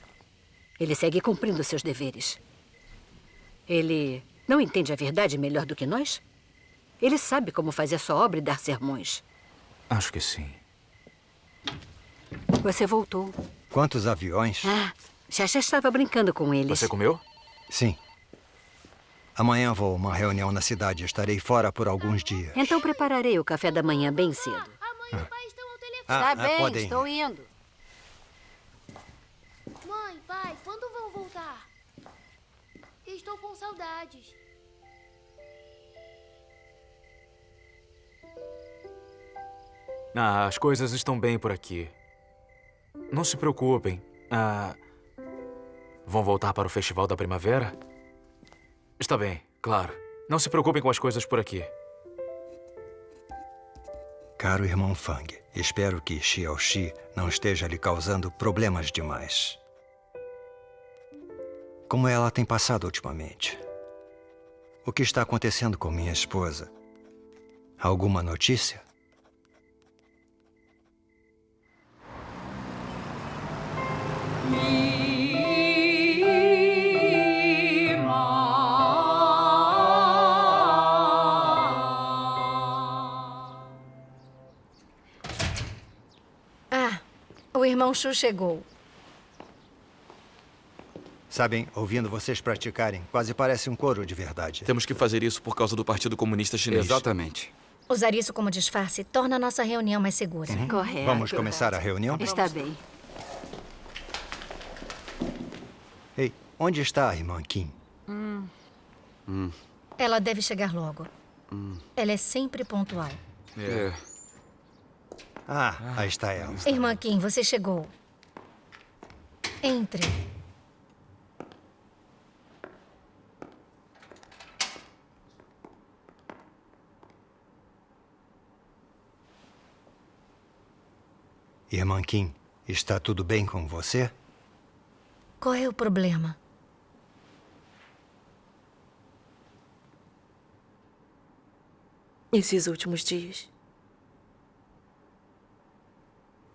ele segue cumprindo seus deveres. Ele não entende a verdade melhor do que nós? Ele sabe como fazer sua obra e dar sermões. Acho que sim. Você voltou. Quantos aviões? Xaxa estava brincando com eles. Você comeu? Sim. Amanhã vou a uma reunião na cidade. Estarei fora por alguns dias. Então prepararei o café da manhã bem cedo. Mãe e pai estão ao telefone. Tá bem, podem. estou indo. Mãe, pai, quando vão voltar? Estou com saudades. As coisas estão bem por aqui. Não se preocupem. Vão voltar para o Festival da Primavera? Está bem, claro. Não se preocupem com as coisas por aqui. Caro irmão Fang, espero que Xiaoxi não esteja lhe causando problemas demais. Como ela tem passado ultimamente? O que está acontecendo com minha esposa? Alguma notícia? Ah, o irmão Shu chegou. Sabem, ouvindo vocês praticarem, quase parece um coro de verdade. Temos que fazer isso por causa do Partido Comunista Chinês. Exatamente. Usar isso como disfarce torna a nossa reunião mais segura. Correto. Vamos começar a reunião? Está bem. Ei, onde está a irmã Kim? Ela deve chegar logo. Ela é sempre pontual. Aí está ela. Irmã Kim, você chegou. Entre. Irmã Kim, está tudo bem com você? Qual é o problema? Esses últimos dias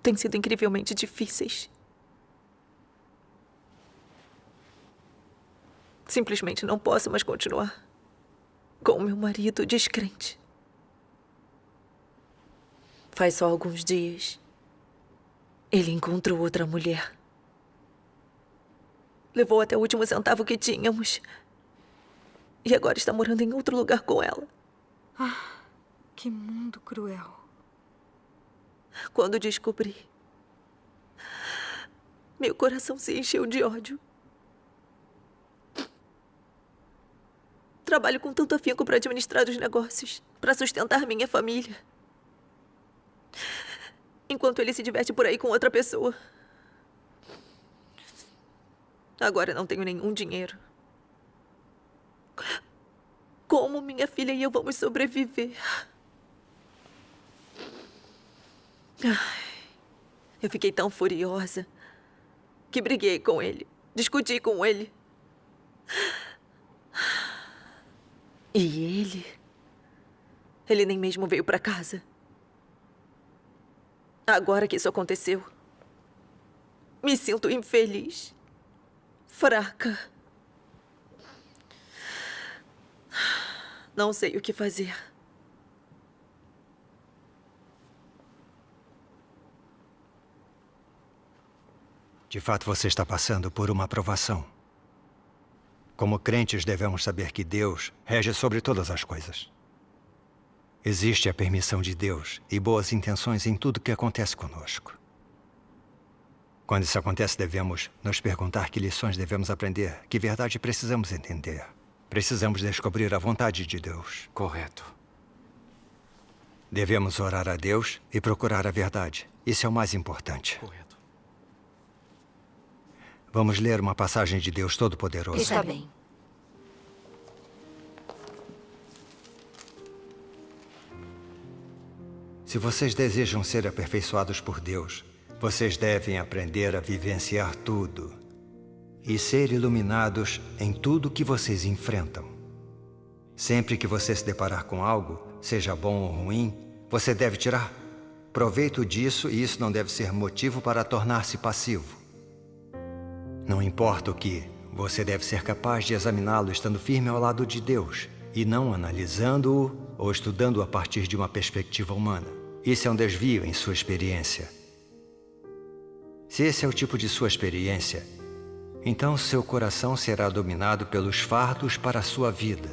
têm sido incrivelmente difíceis. Simplesmente não posso mais continuar com o meu marido descrente. Faz só alguns dias, ele encontrou outra mulher. Levou até o último centavo que tínhamos. E agora está morando em outro lugar com ela. Que mundo cruel. Quando descobri, meu coração se encheu de ódio. Trabalho com tanto afinco para administrar os negócios, para sustentar minha família. Enquanto ele se diverte por aí com outra pessoa. Agora não tenho nenhum dinheiro. Como minha filha e eu vamos sobreviver? Eu fiquei tão furiosa que briguei com ele, discuti com ele. E ele nem mesmo veio para casa. Agora que isso aconteceu, me sinto infeliz, fraca. Não sei o que fazer. De fato, você está passando por uma provação. Como crentes, devemos saber que Deus rege sobre todas as coisas. Existe a permissão de Deus e boas intenções em tudo que acontece conosco. Quando isso acontece, devemos nos perguntar que lições devemos aprender, que verdade precisamos entender. Precisamos descobrir a vontade de Deus. Correto. Devemos orar a Deus e procurar a verdade. Isso é o mais importante. Correto. Vamos ler uma passagem de Deus Todo-Poderoso. Está bem. Se vocês desejam ser aperfeiçoados por Deus, vocês devem aprender a vivenciar tudo e ser iluminados em tudo que vocês enfrentam. Sempre que você se deparar com algo, seja bom ou ruim, você deve tirar proveito disso e isso não deve ser motivo para tornar-se passivo. Não importa o que, você deve ser capaz de examiná-lo estando firme ao lado de Deus e não analisando-o ou estudando-o a partir de uma perspectiva humana. Isso é um desvio em sua experiência. Se esse é o tipo de sua experiência, então seu coração será dominado pelos fardos para a sua vida.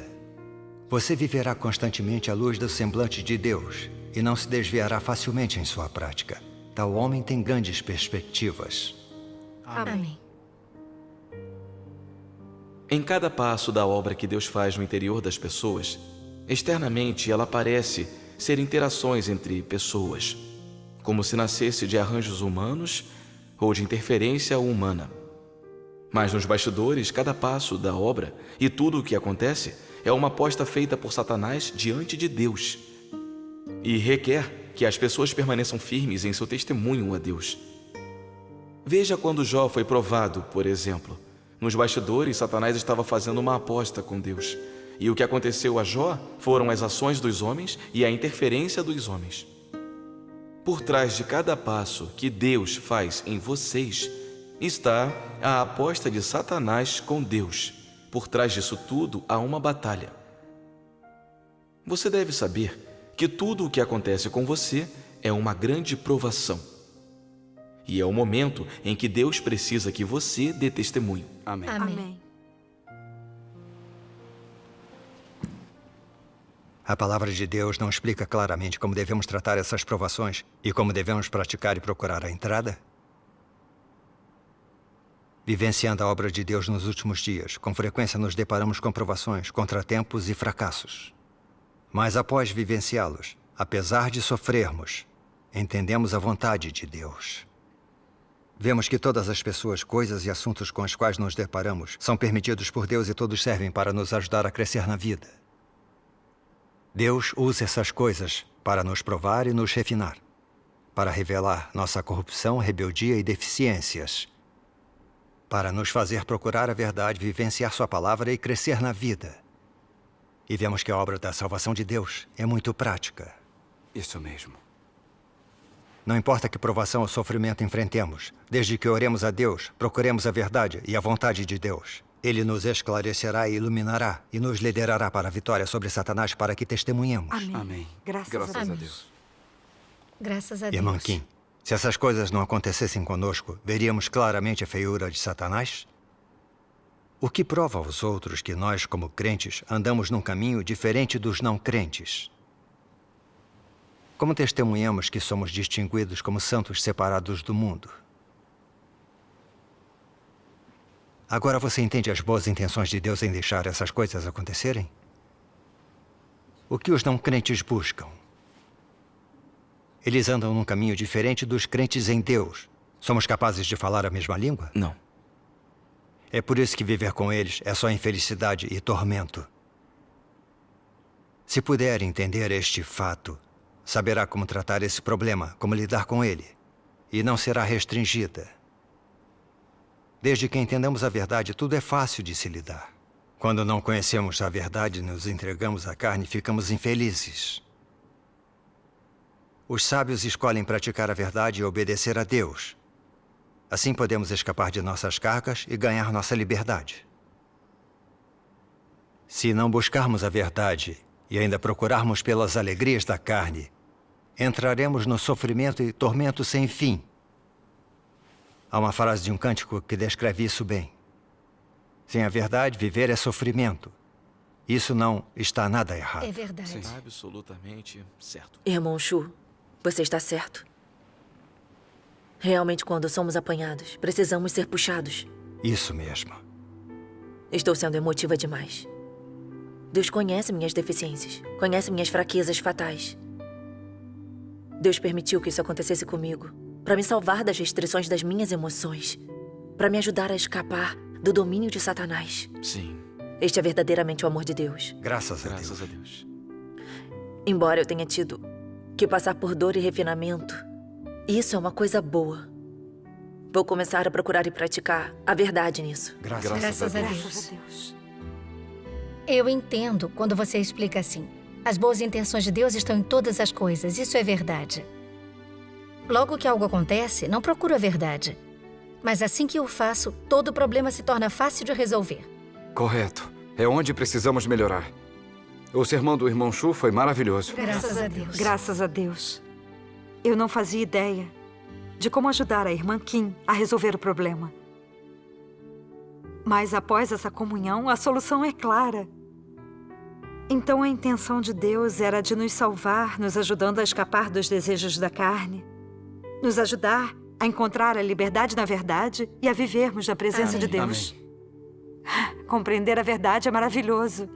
Você viverá constantemente à luz do semblante de Deus e não se desviará facilmente em sua prática. Tal homem tem grandes perspectivas. Amém. Em cada passo da obra que Deus faz no interior das pessoas, externamente ela parece ser interações entre pessoas, como se nascesse de arranjos humanos ou de interferência humana. Mas nos bastidores, cada passo da obra e tudo o que acontece é uma aposta feita por Satanás diante de Deus. E requer que as pessoas permaneçam firmes em seu testemunho a Deus. Veja quando Jó foi provado, por exemplo. Nos bastidores, Satanás estava fazendo uma aposta com Deus. E o que aconteceu a Jó foram as ações dos homens e a interferência dos homens. Por trás de cada passo que Deus faz em vocês, está a aposta de Satanás com Deus. Por trás disso tudo, há uma batalha. Você deve saber que tudo o que acontece com você é uma grande provação. E é o momento em que Deus precisa que você dê testemunho. Amém. Amém. A palavra de Deus não explica claramente como devemos tratar essas provações e como devemos praticar e procurar a entrada? Vivenciando a obra de Deus nos últimos dias, com frequência nos deparamos com provações, contratempos e fracassos. Mas após vivenciá-los, apesar de sofrermos, entendemos a vontade de Deus. Vemos que todas as pessoas, coisas e assuntos com os quais nos deparamos são permitidos por Deus e todos servem para nos ajudar a crescer na vida. Deus usa essas coisas para nos provar e nos refinar, para revelar nossa corrupção, rebeldia e deficiências, para nos fazer procurar a verdade, vivenciar sua palavra e crescer na vida. E vemos que a obra da salvação de Deus é muito prática. Isso mesmo. Não importa que provação ou sofrimento enfrentemos, desde que oremos a Deus, procuremos a verdade e a vontade de Deus. Ele nos esclarecerá e iluminará e nos liderará para a vitória sobre Satanás para que testemunhemos. Amém. Amém. Graças a Deus. Deus. Graças a Deus. Irmã Kim, se essas coisas não acontecessem conosco, veríamos claramente a feiura de Satanás? O que prova aos outros que nós, como crentes, andamos num caminho diferente dos não crentes? Como testemunhamos que somos distinguidos como santos separados do mundo? Agora você entende as boas intenções de Deus em deixar essas coisas acontecerem? O que os não crentes buscam? Eles andam num caminho diferente dos crentes em Deus. Somos capazes de falar a mesma língua? Não. É por isso que viver com eles é só infelicidade e tormento. Se puder entender este fato, saberá como tratar esse problema, como lidar com ele, e não será restringida. Desde que entendamos a verdade, tudo é fácil de se lidar. Quando não conhecemos a verdade e nos entregamos à carne, ficamos infelizes. Os sábios escolhem praticar a verdade e obedecer a Deus. Assim podemos escapar de nossas cargas e ganhar nossa liberdade. Se não buscarmos a verdade e ainda procurarmos pelas alegrias da carne, entraremos no sofrimento e tormento sem fim. Há uma frase de um cântico que descreve isso bem. Sem a verdade, viver é sofrimento. Isso não está nada errado. É verdade. Sim. Absolutamente certo. Irmão Shu, você está certo. Realmente, quando somos apanhados, precisamos ser puxados. Isso mesmo. Estou sendo emotiva demais. Deus conhece minhas deficiências, conhece minhas fraquezas fatais. Deus permitiu que isso acontecesse comigo para me salvar das restrições das minhas emoções, para me ajudar a escapar do domínio de Satanás. Sim. Este é verdadeiramente o amor de Deus. Graças a Graças Deus. a Deus. Embora eu tenha tido que passar por dor e refinamento, isso é uma coisa boa. Vou começar a procurar e praticar a verdade nisso. Graças a Deus. Graças a Deus. Eu entendo quando você explica assim. As boas intenções de Deus estão em todas as coisas, isso é verdade. Logo que algo acontece, não procuro a verdade. Mas assim que eu faço, todo problema se torna fácil de resolver. Correto. É onde precisamos melhorar. O sermão do irmão Shu foi maravilhoso. Graças a Deus. Graças a Deus. Eu não fazia ideia de como ajudar a irmã Kim a resolver o problema. Mas após essa comunhão, a solução é clara. Então a intenção de Deus era de nos salvar, nos ajudando a escapar dos desejos da carne, nos ajudar a encontrar a liberdade na verdade e a vivermos na presença de Deus. Compreender a verdade é maravilhoso.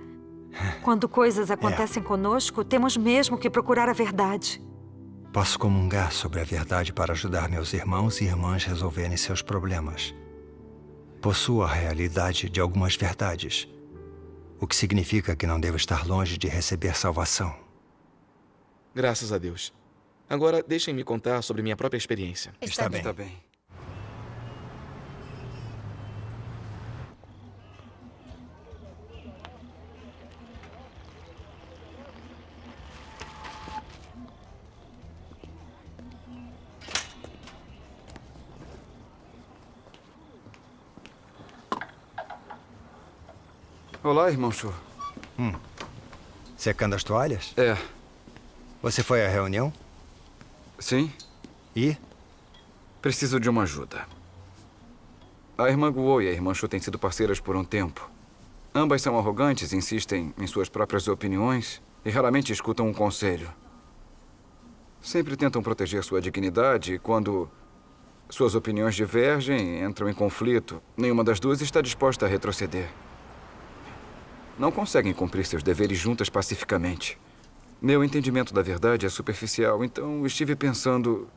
Quando coisas acontecem conosco, temos mesmo que procurar a verdade. Posso comungar sobre a verdade para ajudar meus irmãos e irmãs a resolverem seus problemas. possuo a realidade de algumas verdades, o que significa que não devo estar longe de receber salvação. Graças a Deus. Agora, deixem-me contar sobre minha própria experiência. Está bem. Está bem. Olá, irmão Shu. Secando as toalhas? É. Você foi à reunião? Sim. E? Preciso de uma ajuda. A irmã Guo e a irmã Shu têm sido parceiras por um tempo. Ambas são arrogantes, insistem em suas próprias opiniões e raramente escutam um conselho. Sempre tentam proteger sua dignidade e quando suas opiniões divergem, entram em conflito, nenhuma das duas está disposta a retroceder. Não conseguem cumprir seus deveres juntas pacificamente. Meu entendimento da verdade é superficial, então estive pensando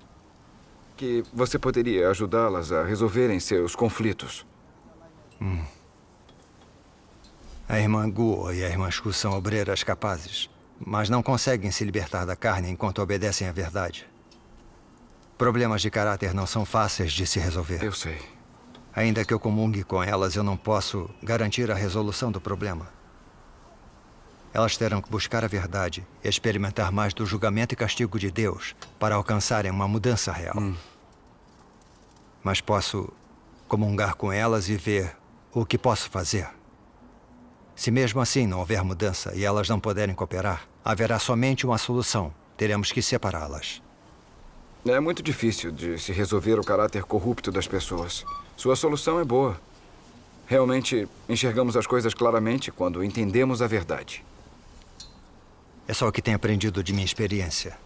que você poderia ajudá-las a resolverem seus conflitos. A irmã Guo e a irmã Shu são obreiras capazes, mas não conseguem se libertar da carne enquanto obedecem à verdade. Problemas de caráter não são fáceis de se resolver. Eu sei. Ainda que eu comungue com elas, eu não posso garantir a resolução do problema. Elas terão que buscar a verdade e experimentar mais do julgamento e castigo de Deus para alcançarem uma mudança real. Mas posso comungar com elas e ver o que posso fazer. Se mesmo assim não houver mudança e elas não puderem cooperar, haverá somente uma solução. Teremos que separá-las. É muito difícil de se resolver o caráter corrupto das pessoas. Sua solução é boa. Realmente enxergamos as coisas claramente quando entendemos a verdade. É só o que tenho aprendido de minha experiência.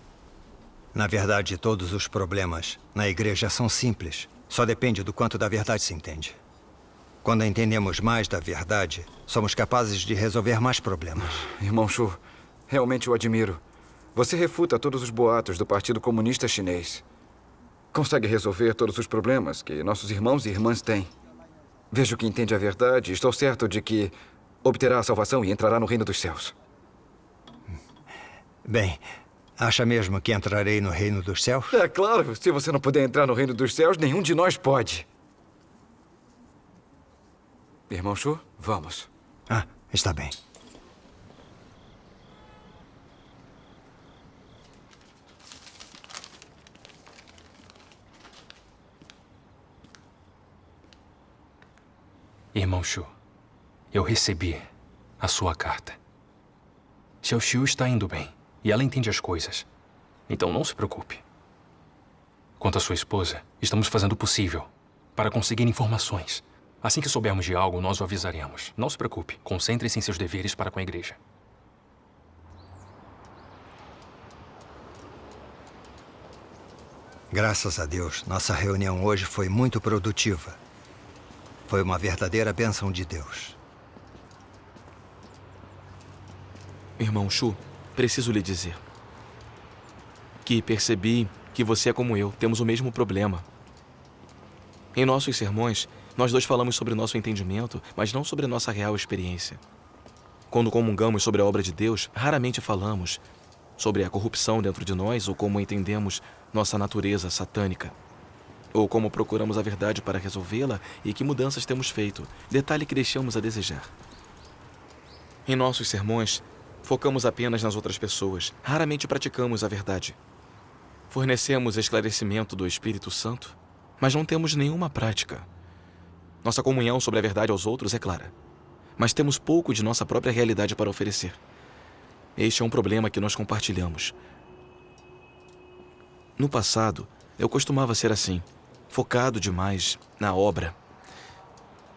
Na verdade, todos os problemas na igreja são simples. Só depende do quanto da verdade se entende. Quando entendemos mais da verdade, somos capazes de resolver mais problemas. Irmão Shu, realmente o admiro. Você refuta todos os boatos do Partido Comunista Chinês. Consegue resolver todos os problemas que nossos irmãos e irmãs têm. Vejo que entende a verdade e estou certo de que obterá a salvação e entrará no reino dos céus. Bem, acha mesmo que entrarei no reino dos céus? É claro, se você não puder entrar no reino dos céus, nenhum de nós pode. Irmão Shu, vamos. Ah, está bem. Irmão Shu, eu recebi a sua carta. Xiao Xiu está indo bem e ela entende as coisas. Então não se preocupe. Quanto à sua esposa, estamos fazendo o possível para conseguir informações. Assim que soubermos de algo, nós o avisaremos. Não se preocupe. Concentre-se em seus deveres para com a igreja. Graças a Deus, nossa reunião hoje foi muito produtiva. Foi uma verdadeira bênção de Deus. Irmão Shu, preciso lhe dizer que percebi que você é como eu, temos o mesmo problema. Em nossos sermões, nós dois falamos sobre o nosso entendimento, mas não sobre a nossa real experiência. Quando comungamos sobre a obra de Deus, raramente falamos sobre a corrupção dentro de nós ou como entendemos nossa natureza satânica. Ou como procuramos a verdade para resolvê-la e que mudanças temos feito, detalhe que deixamos a desejar. Em nossos sermões, focamos apenas nas outras pessoas, raramente praticamos a verdade. Fornecemos esclarecimento do Espírito Santo, mas não temos nenhuma prática. Nossa comunhão sobre a verdade aos outros é clara, mas temos pouco de nossa própria realidade para oferecer. Este é um problema que nós compartilhamos. No passado, eu costumava ser assim, focado demais na obra.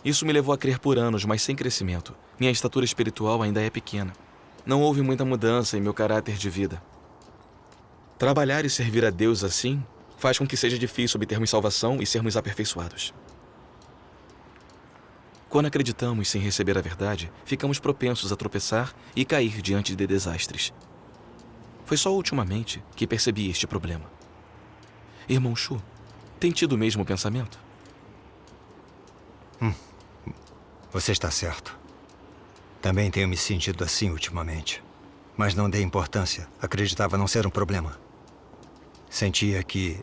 Isso me levou a crer por anos, mas sem crescimento. Minha estatura espiritual ainda é pequena. Não houve muita mudança em meu caráter de vida. Trabalhar e servir a Deus assim faz com que seja difícil obtermos salvação e sermos aperfeiçoados. Quando acreditamos sem receber a verdade, ficamos propensos a tropeçar e cair diante de desastres. Foi só ultimamente que percebi este problema. Irmão Shu, tem tido o mesmo pensamento? Você está certo. Também tenho me sentido assim ultimamente. Mas não dei importância. Acreditava não ser um problema. Sentia que,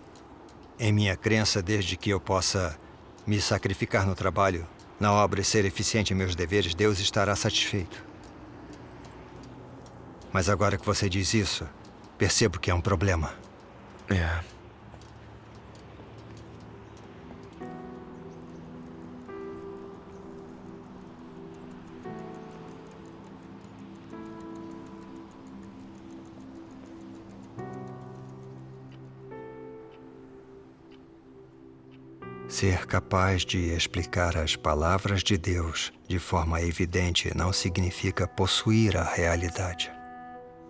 em minha crença, desde que eu possa me sacrificar no trabalho, na obra e ser eficiente em meus deveres, Deus estará satisfeito. Mas agora que você diz isso, percebo que é um problema. É. Ser capaz de explicar as palavras de Deus de forma evidente não significa possuir a realidade.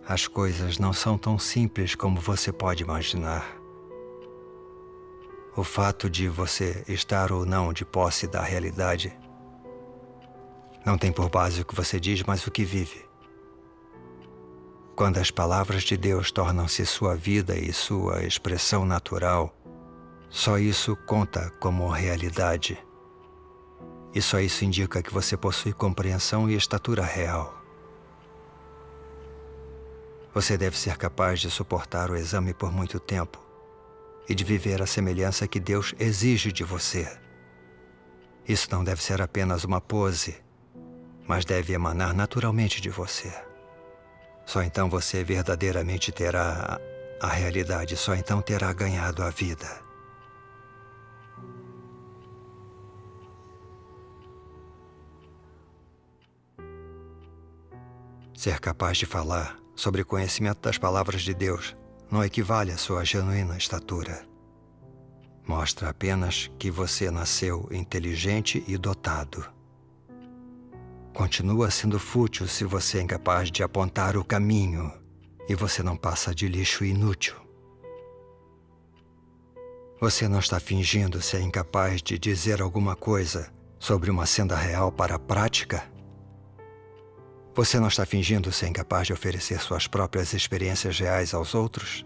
As coisas não são tão simples como você pode imaginar. O fato de você estar ou não de posse da realidade não tem por base o que você diz, mas o que vive. Quando as palavras de Deus tornam-se sua vida e sua expressão natural, só isso conta como realidade. E só isso indica que você possui compreensão e estatura real. Você deve ser capaz de suportar o exame por muito tempo e de viver a semelhança que Deus exige de você. Isso não deve ser apenas uma pose, mas deve emanar naturalmente de você. Só então você verdadeiramente terá a realidade, só então terá ganhado a vida. Ser capaz de falar sobre o conhecimento das palavras de Deus não equivale à sua genuína estatura. Mostra apenas que você nasceu inteligente e dotado. Continua sendo fútil se você é incapaz de apontar o caminho e você não passa de lixo inútil. Você não está fingindo ser incapaz de dizer alguma coisa sobre uma senda real para a prática? Você não está fingindo ser incapaz de oferecer suas próprias experiências reais aos outros,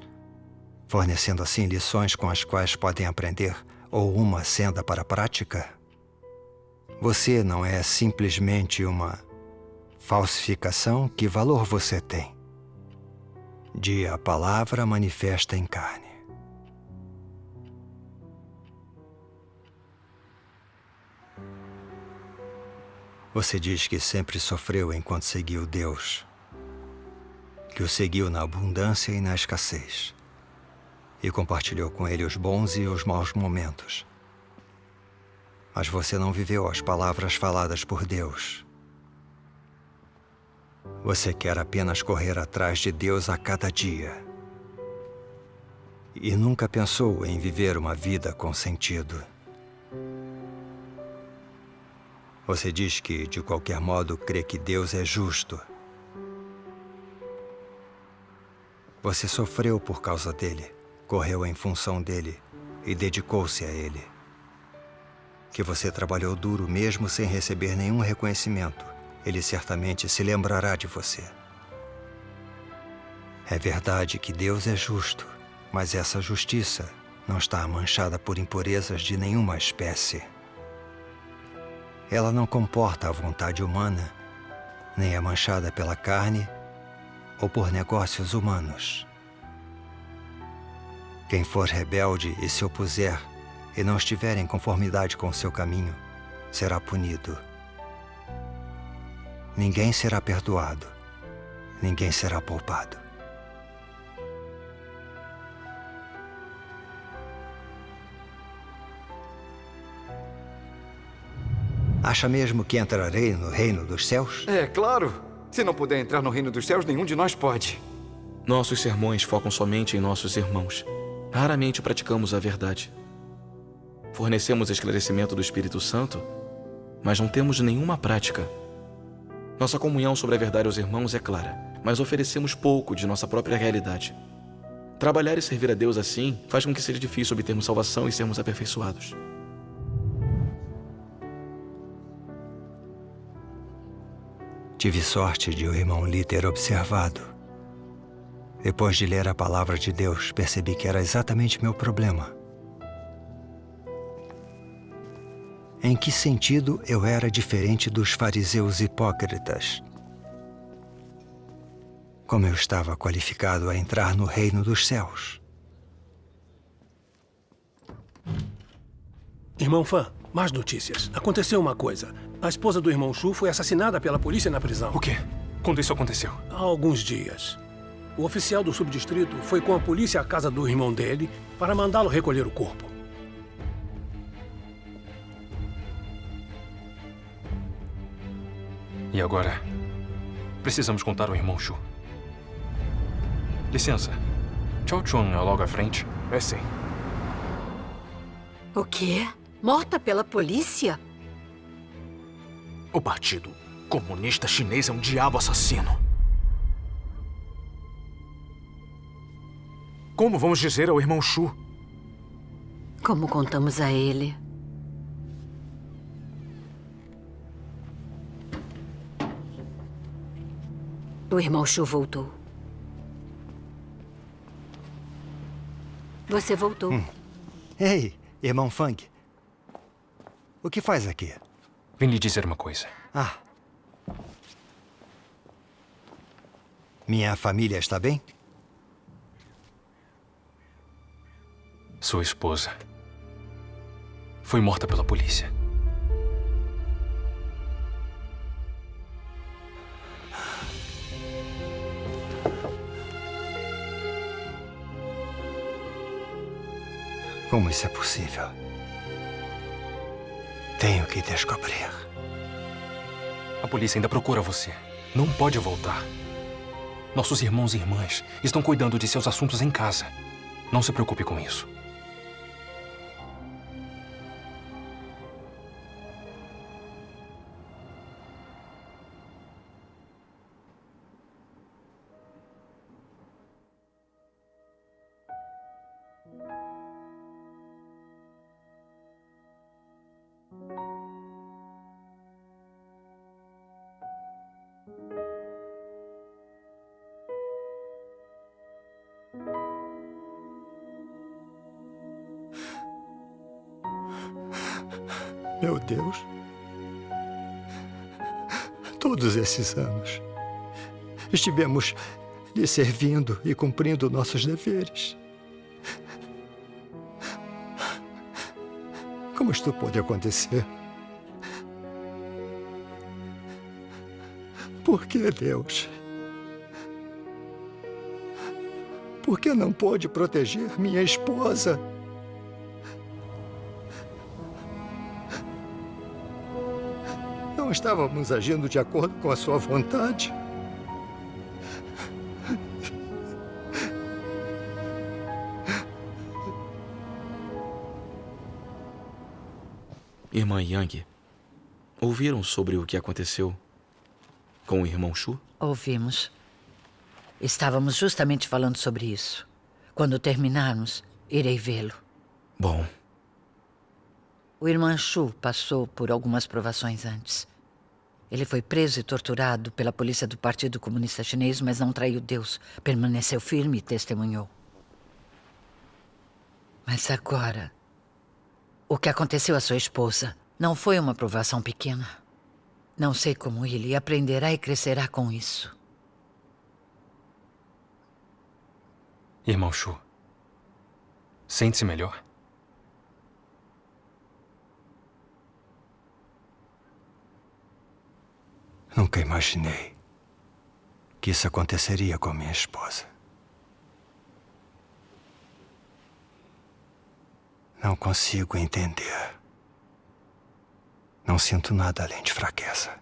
fornecendo assim lições com as quais podem aprender ou uma senda para a prática? Você não é simplesmente uma falsificação? Que valor você tem? De a palavra manifesta em carne. Você diz que sempre sofreu enquanto seguiu Deus, que o seguiu na abundância e na escassez, e compartilhou com ele os bons e os maus momentos. Mas você não viveu as palavras faladas por Deus. Você quer apenas correr atrás de Deus a cada dia. E nunca pensou em viver uma vida com sentido. Você diz que, de qualquer modo, crê que Deus é justo. Você sofreu por causa dele, correu em função dele e dedicou-se a ele. Que você trabalhou duro mesmo sem receber nenhum reconhecimento. Ele certamente se lembrará de você. É verdade que Deus é justo, mas essa justiça não está manchada por impurezas de nenhuma espécie. Ela não comporta a vontade humana, nem é manchada pela carne ou por negócios humanos. Quem for rebelde e se opuser e não estiver em conformidade com o seu caminho, será punido. Ninguém será perdoado, ninguém será poupado. Acha mesmo que entrarei no reino dos céus? É, claro. Se não puder entrar no reino dos céus, nenhum de nós pode. Nossos sermões focam somente em nossos irmãos. Raramente praticamos a verdade. Fornecemos esclarecimento do Espírito Santo, mas não temos nenhuma prática. Nossa comunhão sobre a verdade aos irmãos é clara, mas oferecemos pouco de nossa própria realidade. Trabalhar e servir a Deus assim faz com que seja difícil obtermos salvação e sermos aperfeiçoados. Tive sorte de o irmão Lee ter observado. Depois de ler a palavra de Deus, percebi que era exatamente meu problema. Em que sentido eu era diferente dos fariseus hipócritas? Como eu estava qualificado a entrar no reino dos céus? Irmão Fan, mais notícias. Aconteceu uma coisa. A esposa do irmão Shu foi assassinada pela polícia na prisão. O quê? Quando isso aconteceu? Há alguns dias. O oficial do subdistrito foi com a polícia à casa do irmão dele para mandá-lo recolher o corpo. E agora? Precisamos contar ao irmão Shu. Licença. Chao Chun é logo à frente? É sim. O quê? Morta pela polícia? O Partido Comunista Chinês é um diabo assassino. Como vamos dizer ao irmão Shu? Como contamos a ele? O irmão Shu voltou. Você voltou. Ei, irmão Fang. O que faz aqui? Vim lhe dizer uma coisa. Ah. Minha família está bem? Sua esposa foi morta pela polícia. Como isso é possível? Tenho que descobrir. A polícia ainda procura você. Não pode voltar. Nossos irmãos e irmãs estão cuidando de seus assuntos em casa. Não se preocupe com isso. Meu Deus. Todos esses anos estivemos lhe servindo e cumprindo nossos deveres. Como isto pode acontecer? Por que, Deus? Por que não pôde proteger minha esposa? Não estávamos agindo de acordo com a sua vontade? Irmã Yang, ouviram sobre o que aconteceu com o irmão Shu? Ouvimos. Estávamos justamente falando sobre isso. Quando terminarmos, irei vê-lo. Bom. O irmão Shu passou por algumas provações antes. Ele foi preso e torturado pela polícia do Partido Comunista Chinês, mas não traiu Deus. Permaneceu firme e testemunhou. Mas agora, o que aconteceu à sua esposa não foi uma provação pequena. Não sei como ele aprenderá e crescerá com isso. Irmão Shu, sente-se melhor? Nunca imaginei que isso aconteceria com minha esposa. Não consigo entender. Não sinto nada além de fraqueza.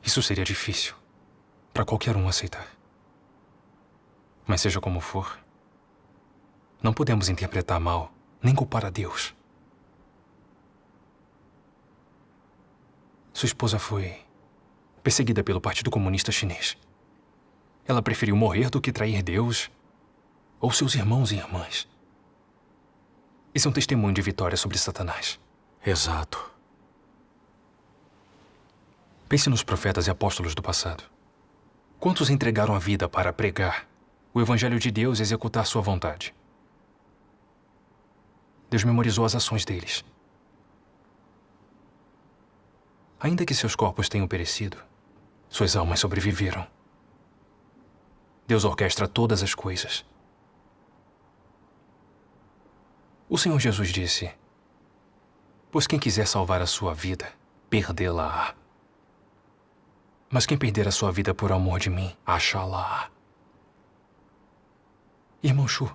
Isso seria difícil para qualquer um aceitar. Mas seja como for, não podemos interpretar mal, nem culpar a Deus. Sua esposa foi perseguida pelo Partido Comunista Chinês. Ela preferiu morrer do que trair Deus ou seus irmãos e irmãs. Isso é um testemunho de vitória sobre Satanás. Exato. Pense nos profetas e apóstolos do passado. Quantos entregaram a vida para pregar o Evangelho de Deus e executar sua vontade? Deus memorizou as ações deles. Ainda que seus corpos tenham perecido, suas almas sobreviveram. Deus orquestra todas as coisas. O Senhor Jesus disse: pois quem quiser salvar a sua vida, perdê-la-á. Mas quem perder a sua vida por amor de mim, achá-la-á. Irmão Shu,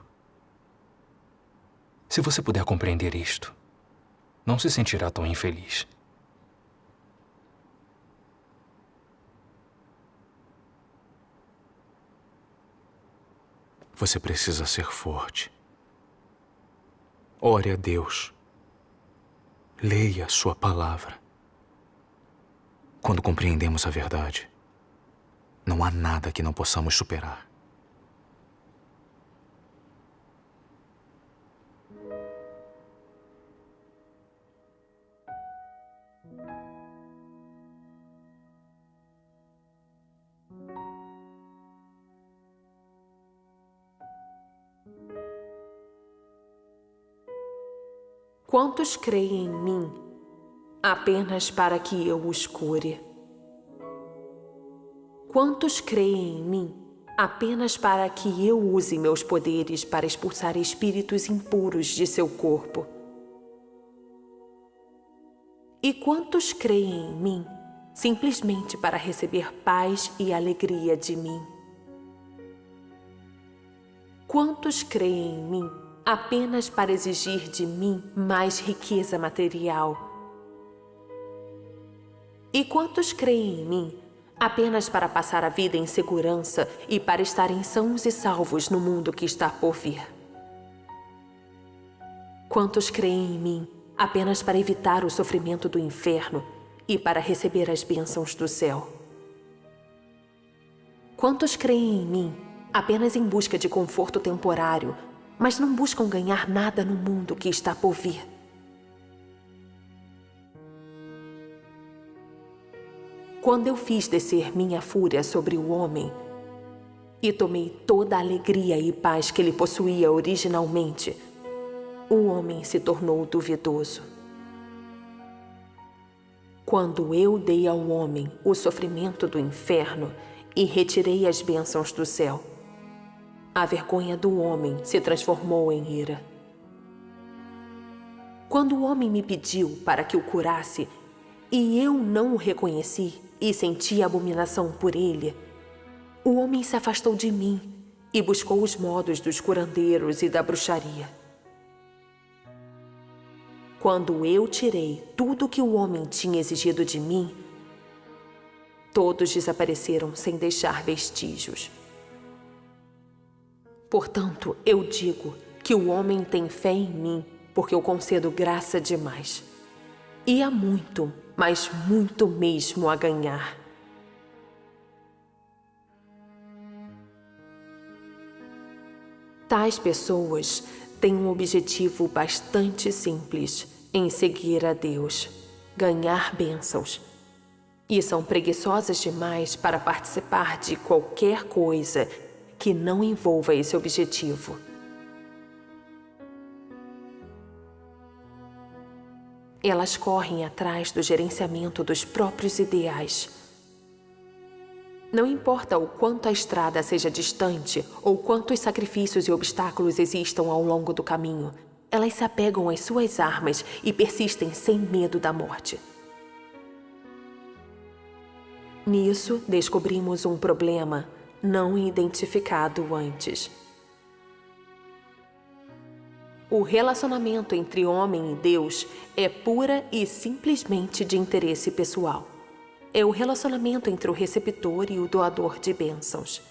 se você puder compreender isto, não se sentirá tão infeliz. Você precisa ser forte. Ore a Deus. Leia sua palavra. Quando compreendemos a verdade, não há nada que não possamos superar. Quantos creem em mim apenas para que eu os cure? Quantos creem em mim apenas para que eu use meus poderes para expulsar espíritos impuros de seu corpo? E quantos creem em mim simplesmente para receber paz e alegria de mim? Quantos creem em mim apenas para exigir de mim mais riqueza material? E quantos creem em mim apenas para passar a vida em segurança e para estarem sãos e salvos no mundo que está por vir? Quantos creem em mim apenas para evitar o sofrimento do inferno e para receber as bênçãos do céu? Quantos creem em mim apenas em busca de conforto temporário, mas não buscam ganhar nada no mundo que está por vir? Quando eu fiz descer minha fúria sobre o homem e tomei toda a alegria e paz que ele possuía originalmente, o homem se tornou duvidoso. Quando eu dei ao homem o sofrimento do inferno e retirei as bênçãos do céu, a vergonha do homem se transformou em ira. Quando o homem me pediu para que o curasse e eu não o reconheci e senti abominação por ele, o homem se afastou de mim e buscou os modos dos curandeiros e da bruxaria. Quando eu tirei tudo que o homem tinha exigido de mim, todos desapareceram sem deixar vestígios. Portanto, eu digo que o homem tem fé em mim porque eu concedo graça demais. E há muito, mas muito mesmo a ganhar. Tais pessoas têm um objetivo bastante simples em seguir a Deus: ganhar bênçãos. E são preguiçosas demais para participar de qualquer coisa que não envolva esse objetivo. Elas correm atrás do gerenciamento dos próprios ideais. Não importa o quanto a estrada seja distante ou quantos sacrifícios e obstáculos existam ao longo do caminho, elas se apegam às suas armas e persistem sem medo da morte. Nisso, descobrimos um problema não identificado antes. O relacionamento entre homem e Deus é pura e simplesmente de interesse pessoal. É o relacionamento entre o receptor e o doador de bênçãos.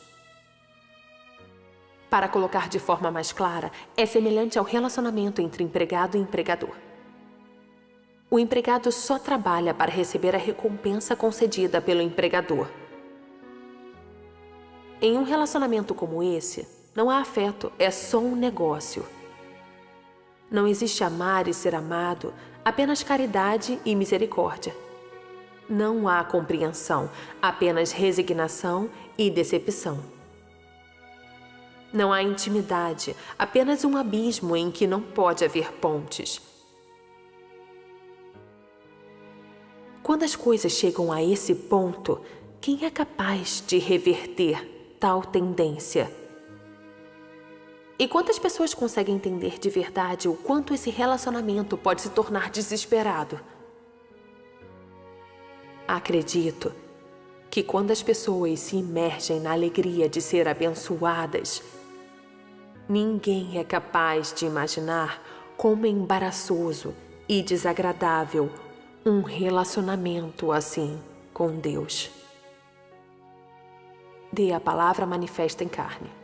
Para colocar de forma mais clara, é semelhante ao relacionamento entre empregado e empregador. O empregado só trabalha para receber a recompensa concedida pelo empregador. Em um relacionamento como esse, não há afeto, é só um negócio. Não existe amar e ser amado, apenas caridade e misericórdia. Não há compreensão, apenas resignação e decepção. Não há intimidade, apenas um abismo em que não pode haver pontes. Quando as coisas chegam a esse ponto, quem é capaz de reverter tal tendência? E quantas pessoas conseguem entender de verdade o quanto esse relacionamento pode se tornar desesperado? Acredito que quando as pessoas se imergem na alegria de ser abençoadas, ninguém é capaz de imaginar como é embaraçoso e desagradável um relacionamento assim com Deus. Dê a palavra manifesta em carne.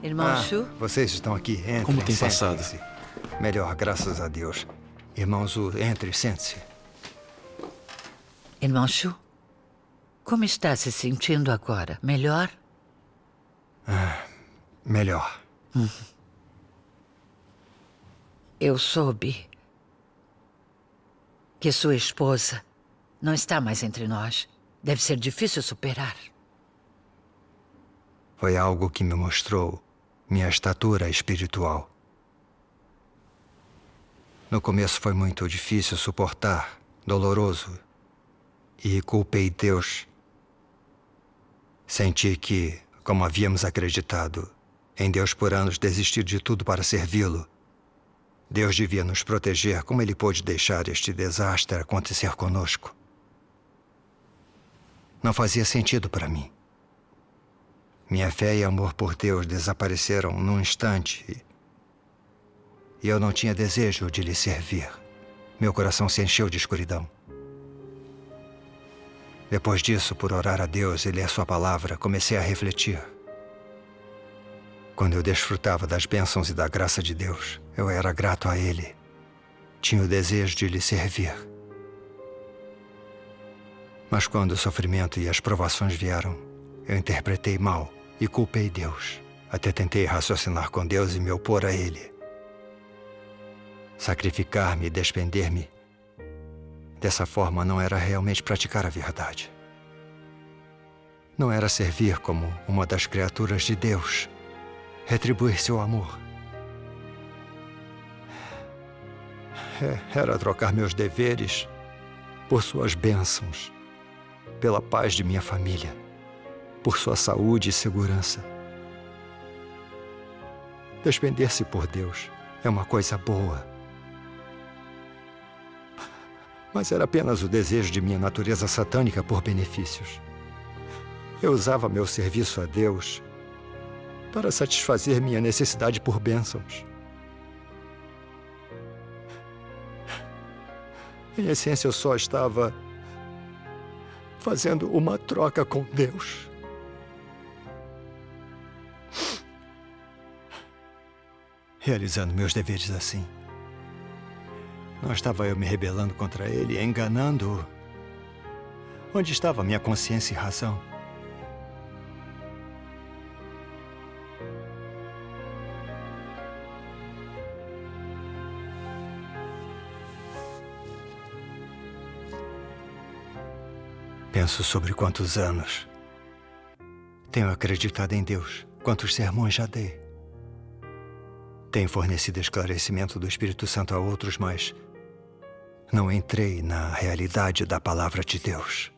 Irmão Shu? Vocês estão aqui. Entrem, Como tem passado? sentem-se. Melhor, graças a Deus. Irmão Zhu, entre, sente-se. Irmão Shu, como está se sentindo agora? Melhor? Melhor. Eu soube que sua esposa não está mais entre nós. Deve ser difícil superar. Foi algo que me mostrou minha estatura espiritual. No começo foi muito difícil suportar, doloroso, e culpei Deus. Senti que, como havíamos acreditado em Deus por anos, desistir de tudo para servi-lo. Deus devia nos proteger. Como ele pôde deixar este desastre acontecer conosco? Não fazia sentido para mim. Minha fé e amor por Deus desapareceram num instante. E eu não tinha desejo de lhe servir. Meu coração se encheu de escuridão. Depois disso, por orar a Deus e ler sua palavra, comecei a refletir. Quando eu desfrutava das bênçãos e da graça de Deus, eu era grato a Ele. Tinha o desejo de lhe servir. Mas quando o sofrimento e as provações vieram, eu interpretei mal e culpei Deus. Até tentei raciocinar com Deus e me opor a Ele. Sacrificar-me e despender-me dessa forma não era realmente praticar a verdade. Não era servir como uma das criaturas de Deus, retribuir seu amor. Era trocar meus deveres por suas bênçãos, pela paz de minha família, por sua saúde e segurança. Despender-se por Deus é uma coisa boa. Mas era apenas o desejo de minha natureza satânica por benefícios. Eu usava meu serviço a Deus para satisfazer minha necessidade por bênçãos. Em essência, eu só estava fazendo uma troca com Deus. Realizando meus deveres assim. Não estava eu me rebelando contra Ele, enganando-o. Onde estava minha consciência e razão? Penso sobre quantos anos tenho acreditado em Deus, quantos sermões já dei. Tenho fornecido esclarecimento do Espírito Santo a outros, mas não entrei na realidade da palavra de Deus.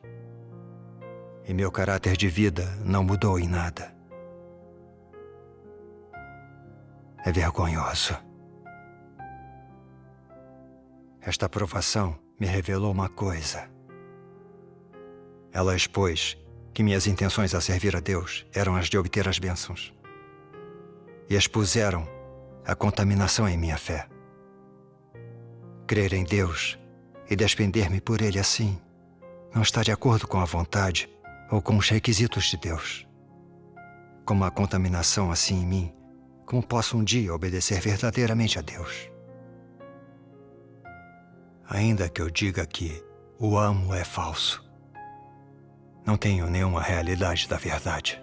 E meu caráter de vida não mudou em nada. É vergonhoso. Esta provação me revelou uma coisa. Ela expôs que minhas intenções a servir a Deus eram as de obter as bênçãos. E expuseram a contaminação em minha fé. Crer em Deus e despender-me por Ele assim não está de acordo com a vontade, ou com os requisitos de Deus. Com uma contaminação assim em mim, como posso um dia obedecer verdadeiramente a Deus? Ainda que eu diga que o amo é falso, não tenho nenhuma realidade da verdade.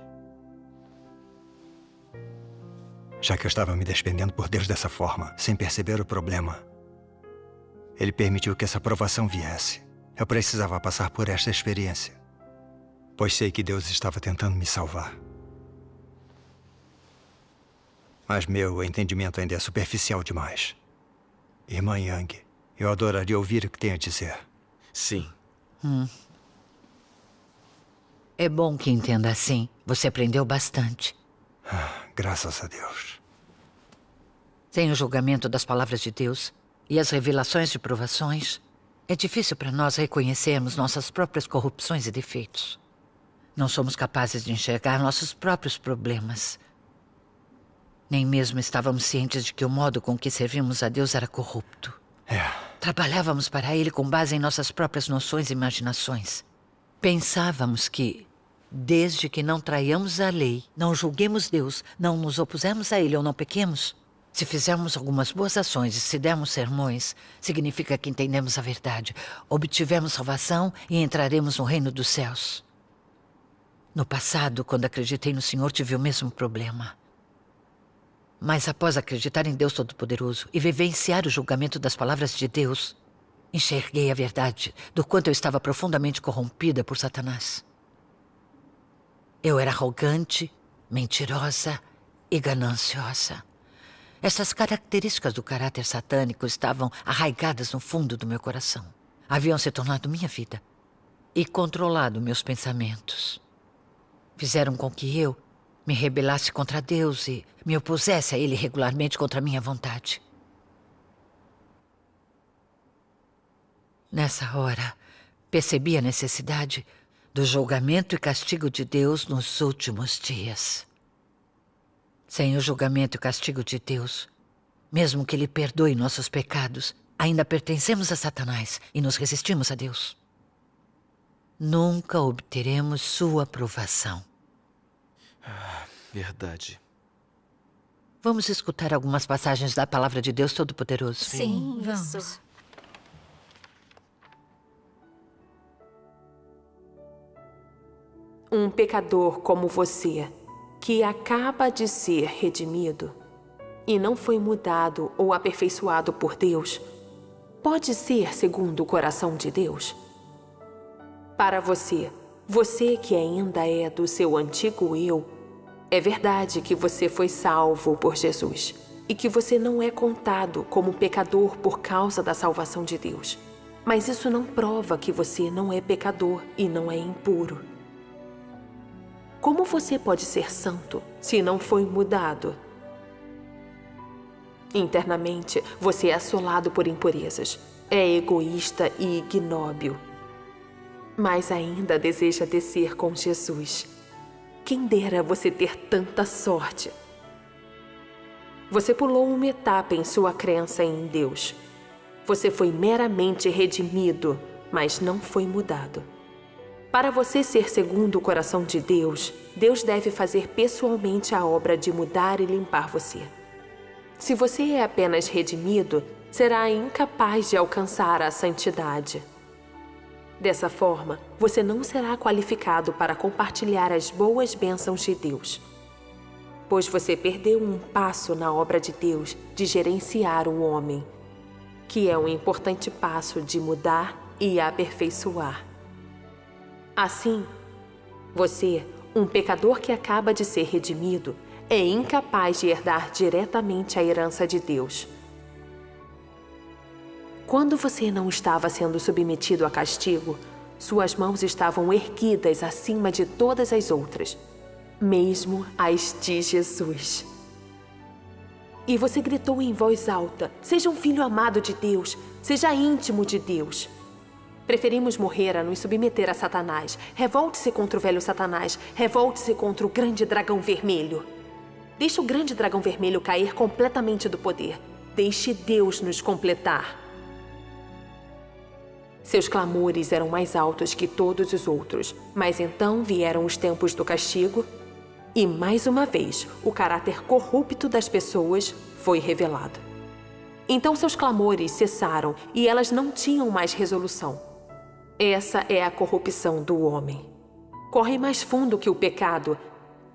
Já que eu estava me despendendo por Deus dessa forma, sem perceber o problema, Ele permitiu que essa provação viesse. Eu precisava passar por esta experiência, pois sei que Deus estava tentando me salvar. Mas meu entendimento ainda é superficial demais. Irmã Yang, eu adoraria ouvir o que tem a dizer. Sim. É bom que entenda assim. Você aprendeu bastante. Graças a Deus. Sem o julgamento das palavras de Deus e as revelações de provações, é difícil para nós reconhecermos nossas próprias corrupções e defeitos. Não somos capazes de enxergar nossos próprios problemas. Nem mesmo estávamos cientes de que o modo com que servimos a Deus era corrupto. Trabalhávamos para Ele com base em nossas próprias noções e imaginações. Pensávamos que, desde que não traiamos a lei, não julguemos Deus, não nos opusemos a Ele ou não pequemos, se fizermos algumas boas ações e se dermos sermões, significa que entendemos a verdade, obtivemos salvação e entraremos no reino dos céus. No passado, quando acreditei no Senhor, tive o mesmo problema. Mas após acreditar em Deus Todo-Poderoso e vivenciar o julgamento das palavras de Deus, enxerguei a verdade do quanto eu estava profundamente corrompida por Satanás. Eu era arrogante, mentirosa e gananciosa. Essas características do caráter satânico estavam arraigadas no fundo do meu coração. Haviam se tornado minha vida e controlado meus pensamentos. Fizeram com que eu me rebelasse contra Deus e me opusesse a Ele regularmente contra a minha vontade. Nessa hora, percebi a necessidade do julgamento e castigo de Deus nos últimos dias. Sem o julgamento e castigo de Deus, mesmo que Ele perdoe nossos pecados, ainda pertencemos a Satanás e nos resistimos a Deus. Nunca obteremos sua aprovação. Verdade. Vamos escutar algumas passagens da Palavra de Deus Todo-Poderoso? Sim, vamos. Um pecador como você, que acaba de ser redimido e não foi mudado ou aperfeiçoado por Deus, pode ser segundo o coração de Deus? Para você, você que ainda é do seu antigo eu, é verdade que você foi salvo por Jesus e que você não é contado como pecador por causa da salvação de Deus. Mas isso não prova que você não é pecador e não é impuro. Como você pode ser santo se não foi mudado? Internamente, você é assolado por impurezas, é egoísta e ignóbil. Mas ainda deseja descer com Jesus. Quem dera você ter tanta sorte. Você pulou uma etapa em sua crença em Deus. Você foi meramente redimido, mas não foi mudado. Para você ser segundo o coração de Deus, Deus deve fazer pessoalmente a obra de mudar e limpar você. Se você é apenas redimido, será incapaz de alcançar a santidade. Dessa forma, você não será qualificado para compartilhar as boas bênçãos de Deus, pois você perdeu um passo na obra de Deus de gerenciar o homem, que é um importante passo de mudar e aperfeiçoar. Assim, você, um pecador que acaba de ser redimido, é incapaz de herdar diretamente a herança de Deus. Quando você não estava sendo submetido a castigo, suas mãos estavam erguidas acima de todas as outras, mesmo as de Jesus. E você gritou em voz alta: seja um filho amado de Deus, seja íntimo de Deus. Preferimos morrer a nos submeter a Satanás. Revolte-se contra o velho Satanás, revolte-se contra o grande dragão vermelho. Deixe o grande dragão vermelho cair completamente do poder. Deixe Deus nos completar. Seus clamores eram mais altos que todos os outros, mas então vieram os tempos do castigo e, mais uma vez, o caráter corrupto das pessoas foi revelado. Então seus clamores cessaram e elas não tinham mais resolução. Essa é a corrupção do homem. Corre mais fundo que o pecado,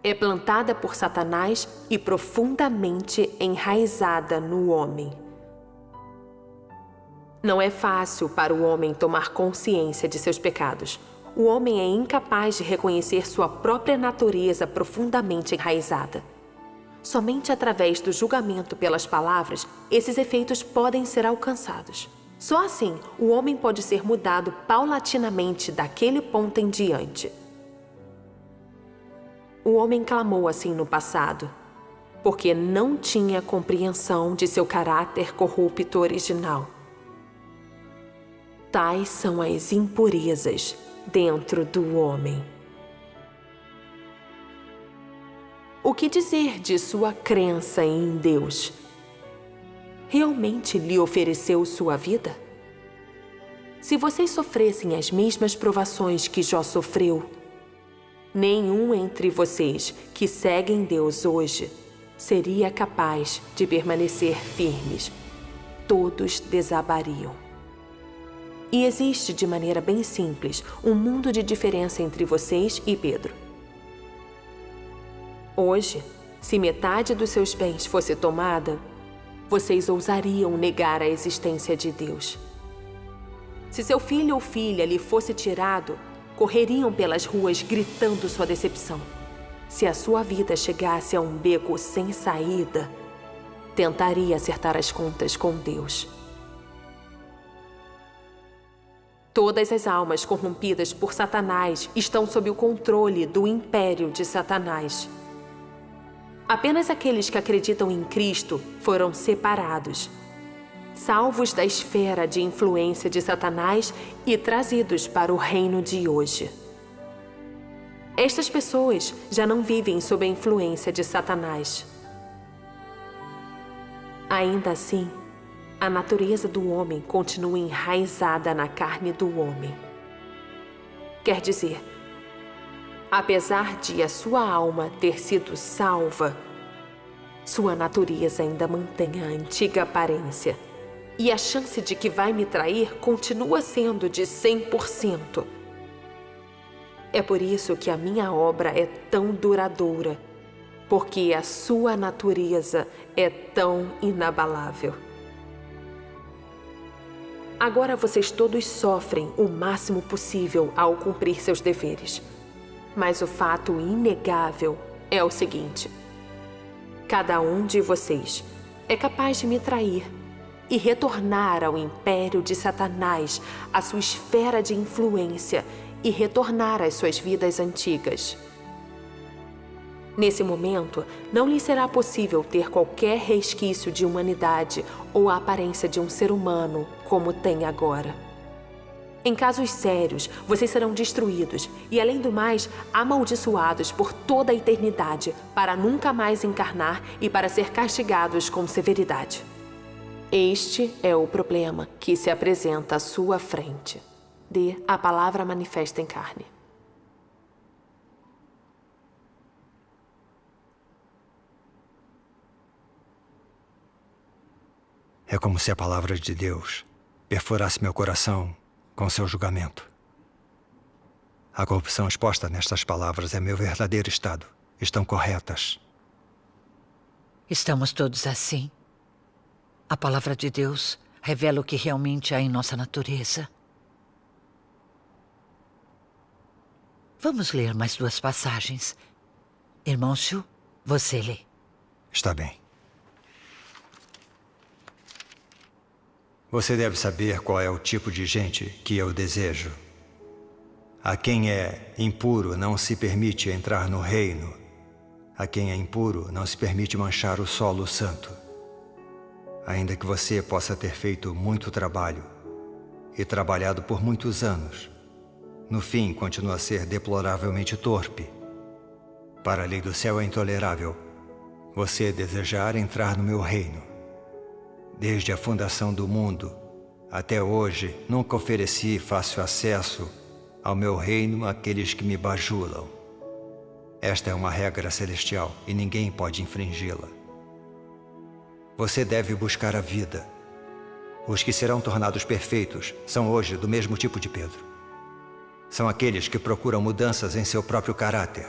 é plantada por Satanás e profundamente enraizada no homem. Não é fácil para o homem tomar consciência de seus pecados. O homem é incapaz de reconhecer sua própria natureza profundamente enraizada. Somente através do julgamento pelas palavras, esses efeitos podem ser alcançados. Só assim, o homem pode ser mudado paulatinamente daquele ponto em diante. O homem clamou assim no passado, porque não tinha compreensão de seu caráter corrupto original. Tais são as impurezas dentro do homem. O que dizer de sua crença em Deus? Realmente lhe ofereceu sua vida? Se vocês sofressem as mesmas provações que Jó sofreu, nenhum entre vocês que seguem Deus hoje seria capaz de permanecer firmes. Todos desabariam. E existe, de maneira bem simples, um mundo de diferença entre vocês e Pedro. Hoje, se metade dos seus bens fosse tomada, vocês ousariam negar a existência de Deus. Se seu filho ou filha lhe fosse tirado, correriam pelas ruas gritando sua decepção. Se a sua vida chegasse a um beco sem saída, tentaria acertar as contas com Deus. Todas as almas corrompidas por Satanás estão sob o controle do império de Satanás. Apenas aqueles que acreditam em Cristo foram separados, salvos da esfera de influência de Satanás e trazidos para o reino de hoje. Estas pessoas já não vivem sob a influência de Satanás. Ainda assim, a natureza do homem continua enraizada na carne do homem. Quer dizer, apesar de a sua alma ter sido salva, sua natureza ainda mantém a antiga aparência. E a chance de que vai me trair continua sendo de 100%. É por isso que a minha obra é tão duradoura, porque a sua natureza é tão inabalável. Agora vocês todos sofrem o máximo possível ao cumprir seus deveres. Mas o fato inegável é o seguinte: cada um de vocês é capaz de me trair e retornar ao império de Satanás, à sua esfera de influência, e retornar às suas vidas antigas. Nesse momento, não lhe será possível ter qualquer resquício de humanidade ou a aparência de um ser humano como tem agora. Em casos sérios, vocês serão destruídos e, além do mais, amaldiçoados por toda a eternidade para nunca mais encarnar e para ser castigados com severidade. Este é o problema que se apresenta à sua frente. D. A palavra manifesta em carne. É como se a palavra de Deus perfurasse meu coração com seu julgamento. A corrupção exposta nestas palavras é meu verdadeiro estado. Estão corretas. Estamos todos assim. A palavra de Deus revela o que realmente há em nossa natureza. Vamos ler mais 2 passagens. Irmão Shu, você lê. Está bem. Você deve saber qual é o tipo de gente que eu desejo. A quem é impuro não se permite entrar no reino. A quem é impuro não se permite manchar o solo santo. Ainda que você possa ter feito muito trabalho e trabalhado por muitos anos, no fim continua a ser deploravelmente torpe. Para a lei do céu é intolerável você desejar entrar no meu reino. Desde a fundação do mundo, Até hoje, nunca ofereci fácil acesso ao meu reino àqueles que me bajulam. Esta é uma regra celestial e ninguém pode infringi-la. Você deve buscar a vida. Os que serão tornados perfeitos são hoje do mesmo tipo de Pedro. São aqueles que procuram mudanças em seu próprio caráter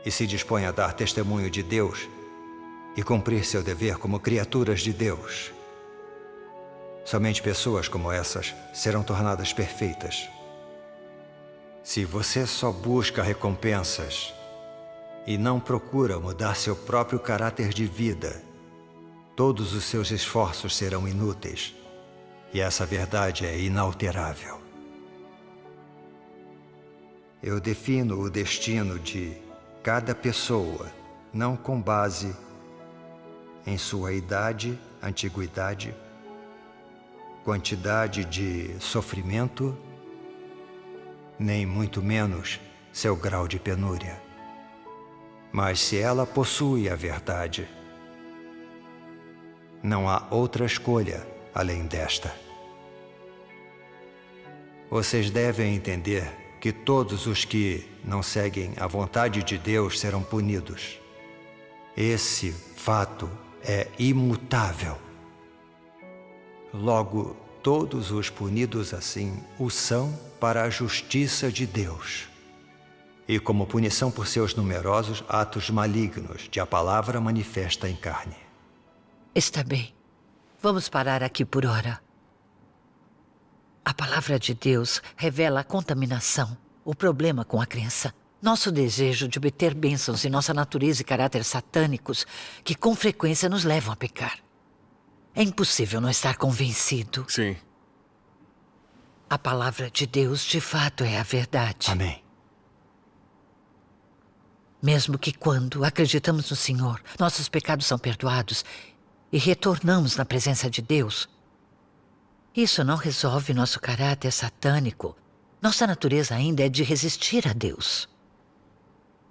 e se dispõem a dar testemunho de Deus e cumprir seu dever como criaturas de Deus. Somente pessoas como essas serão tornadas perfeitas. Se você só busca recompensas e não procura mudar seu próprio caráter de vida, todos os seus esforços serão inúteis. E essa verdade é inalterável. Eu defino o destino de cada pessoa, não com base em sua idade, antiguidade, quantidade de sofrimento, nem muito menos seu grau de penúria. Mas se ela possui a verdade, não há outra escolha além desta. Vocês devem entender que todos os que não seguem a vontade de Deus serão punidos. Esse fato é imutável. Logo, todos os punidos assim o são para a justiça de Deus. E como punição por seus numerosos atos malignos de a palavra manifesta em carne. Está bem. Vamos parar aqui por hora. A palavra de Deus revela a contaminação, o problema com a crença. Nosso desejo de obter bênçãos e nossa natureza e caráter satânicos que com frequência nos levam a pecar. É impossível não estar convencido. Sim. A palavra de Deus, de fato, é a verdade. Amém. Mesmo que quando acreditamos no Senhor, nossos pecados são perdoados e retornamos na presença de Deus, isso não resolve nosso caráter satânico. Nossa natureza ainda é de resistir a Deus.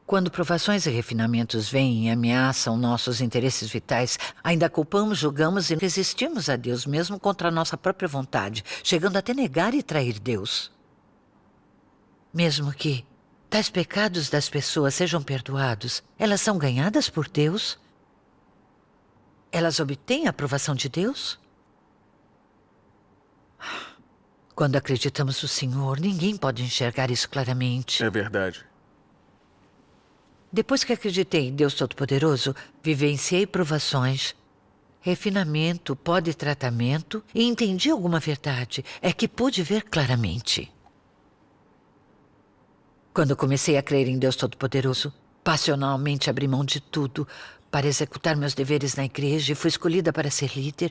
Quando provações e refinamentos vêm e ameaçam nossos interesses vitais, ainda culpamos, julgamos e resistimos a Deus, mesmo contra a nossa própria vontade, chegando até negar e trair Deus. Mesmo que tais pecados das pessoas sejam perdoados, elas são ganhadas por Deus? Elas obtêm a aprovação de Deus? Quando acreditamos no Senhor, ninguém pode enxergar isso claramente. É verdade. Depois que acreditei em Deus Todo-Poderoso, vivenciei provações, refinamento, pó de tratamento e entendi alguma verdade. É que pude ver claramente. Quando comecei a crer em Deus Todo-Poderoso, passionalmente abri mão de tudo para executar meus deveres na igreja e fui escolhida para ser líder.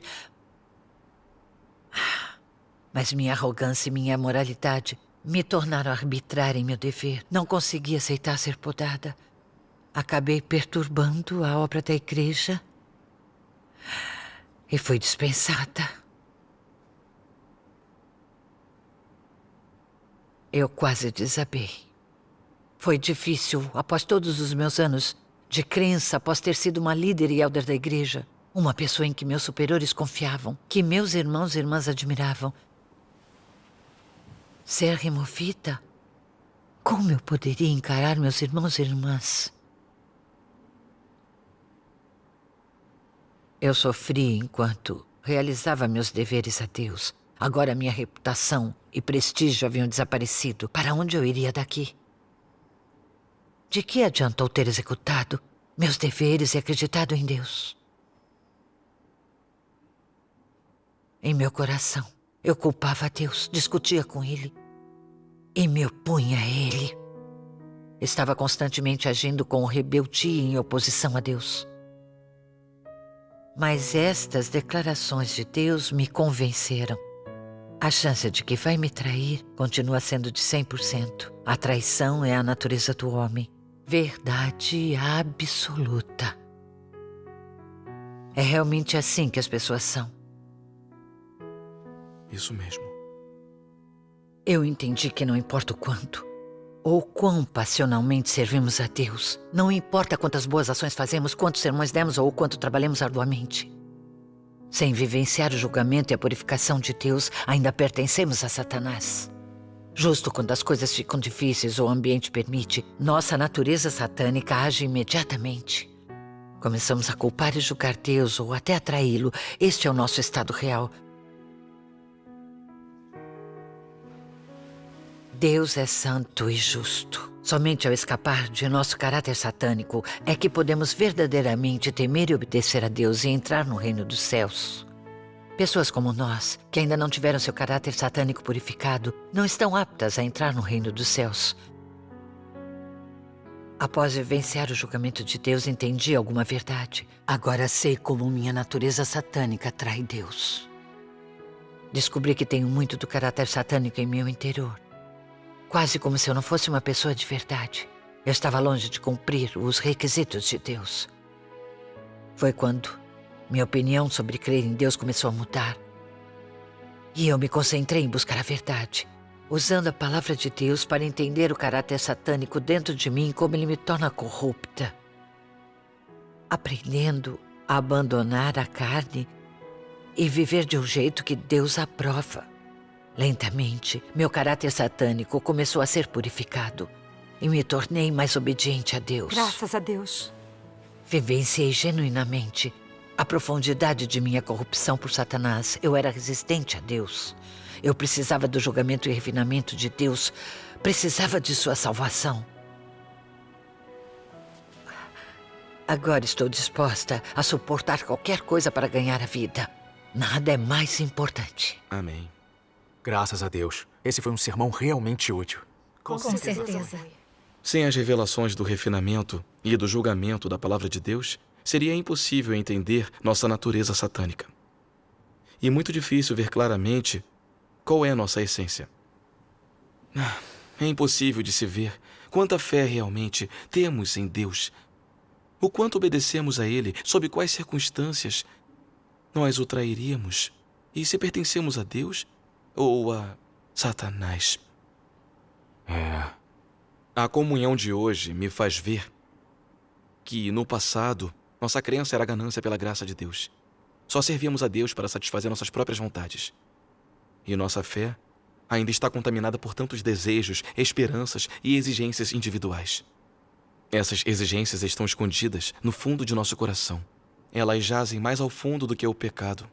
Mas minha arrogância e minha imoralidade me tornaram arbitrária em meu dever. Não consegui aceitar ser podada. Acabei perturbando a obra da igreja e fui dispensada. Eu quase desabei. Foi difícil, após todos os meus anos de crença, após ter sido uma líder e elder da igreja, uma pessoa em que meus superiores confiavam, que meus irmãos e irmãs admiravam, ser removida? Como eu poderia encarar meus irmãos e irmãs? Eu sofri enquanto realizava meus deveres a Deus. Agora minha reputação e prestígio haviam desaparecido. Para onde eu iria daqui? De que adiantou ter executado meus deveres e acreditado em Deus? Em meu coração, eu culpava a Deus, discutia com Ele e me opunha a Ele. Estava constantemente agindo com rebeldia em oposição a Deus. Mas estas declarações de Deus me convenceram. A chance de que vai me trair continua sendo de 100%. A traição é a natureza do homem. Verdade absoluta. É realmente assim que as pessoas são. Isso mesmo. Eu entendi que não importa o quanto ou quão passionalmente servimos a Deus, não importa quantas boas ações fazemos, quantos sermões demos ou quanto trabalhamos arduamente. Sem vivenciar o julgamento e a purificação de Deus, ainda pertencemos a Satanás. Justo quando as coisas ficam difíceis ou o ambiente permite, nossa natureza satânica age imediatamente. Começamos a culpar e julgar Deus ou até atraí-lo. Este é o nosso estado real. Deus é santo e justo. Somente ao escapar de nosso caráter satânico é que podemos verdadeiramente temer e obedecer a Deus e entrar no reino dos céus. Pessoas como nós, que ainda não tiveram seu caráter satânico purificado, não estão aptas a entrar no reino dos céus. Após vivenciar o julgamento de Deus, entendi alguma verdade. Agora sei como minha natureza satânica atrai Deus. Descobri que tenho muito do caráter satânico em meu interior. Quase como se eu não fosse uma pessoa de verdade. Eu estava longe de cumprir os requisitos de Deus. Foi quando minha opinião sobre crer em Deus começou a mudar. E eu me concentrei em buscar a verdade, usando a palavra de Deus para entender o caráter satânico dentro de mim e como ele me torna corrupta. Aprendendo a abandonar a carne e viver de um jeito que Deus aprova. Lentamente, meu caráter satânico começou a ser purificado e me tornei mais obediente a Deus. Graças a Deus. Vivenciei genuinamente a profundidade de minha corrupção por Satanás. Eu era resistente a Deus. Eu precisava do julgamento e refinamento de Deus. Precisava de sua salvação. Agora estou disposta a suportar qualquer coisa para ganhar a vida. Nada é mais importante. Amém. Graças a Deus. Esse foi um sermão realmente útil. Com certeza. Sem as revelações do refinamento e do julgamento da palavra de Deus, seria impossível entender nossa natureza satânica. E muito difícil ver claramente qual é a nossa essência. É impossível de se ver quanta fé realmente temos em Deus, o quanto obedecemos a Ele, sob quais circunstâncias nós o trairíamos e se pertencemos a Deus ou a Satanás. A comunhão de hoje me faz ver que, no passado, nossa crença era a ganância pela graça de Deus. Só servíamos a Deus para satisfazer nossas próprias vontades. E nossa fé ainda está contaminada por tantos desejos, esperanças e exigências individuais. Essas exigências estão escondidas no fundo de nosso coração. Elas jazem mais ao fundo do que o pecado.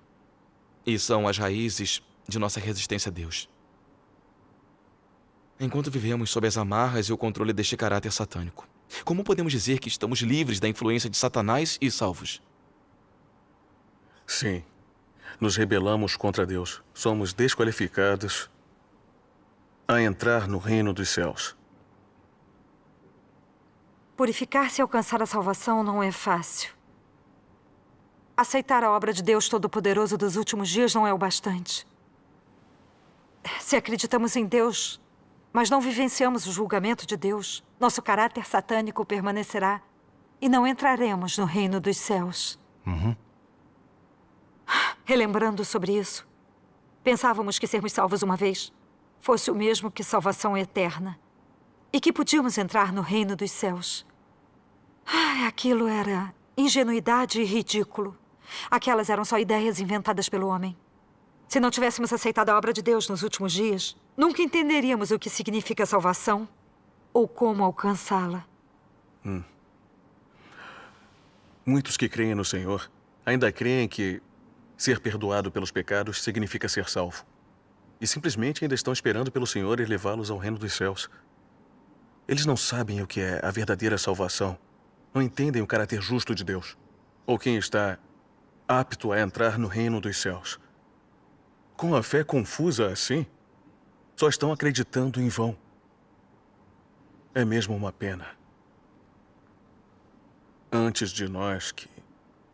E são as raízes de nossa resistência a Deus. Enquanto vivemos sob as amarras e o controle deste caráter satânico, como podemos dizer que estamos livres da influência de Satanás e salvos? Sim. Nos rebelamos contra Deus. Somos desqualificados a entrar no reino dos céus. Purificar-se e alcançar a salvação não é fácil. Aceitar a obra de Deus Todo-Poderoso dos últimos dias não é o bastante. Se acreditamos em Deus, mas não vivenciamos o julgamento de Deus, nosso caráter satânico permanecerá e não entraremos no reino dos céus. Relembrando sobre isso, pensávamos que sermos salvos uma vez fosse o mesmo que salvação eterna e que podíamos entrar no reino dos céus. Aquilo era ingenuidade e ridículo. Aquelas eram só ideias inventadas pelo homem. Se não tivéssemos aceitado a obra de Deus nos últimos dias, nunca entenderíamos o que significa salvação ou como alcançá-la. Muitos que creem no Senhor ainda creem que ser perdoado pelos pecados significa ser salvo. E simplesmente ainda estão esperando pelo Senhor e levá-los ao reino dos céus. Eles não sabem o que é a verdadeira salvação. Não entendem o caráter justo de Deus. Ou quem está apto a entrar no reino dos céus. Com a fé confusa assim, só estão acreditando em vão. É mesmo uma pena. Antes de nós que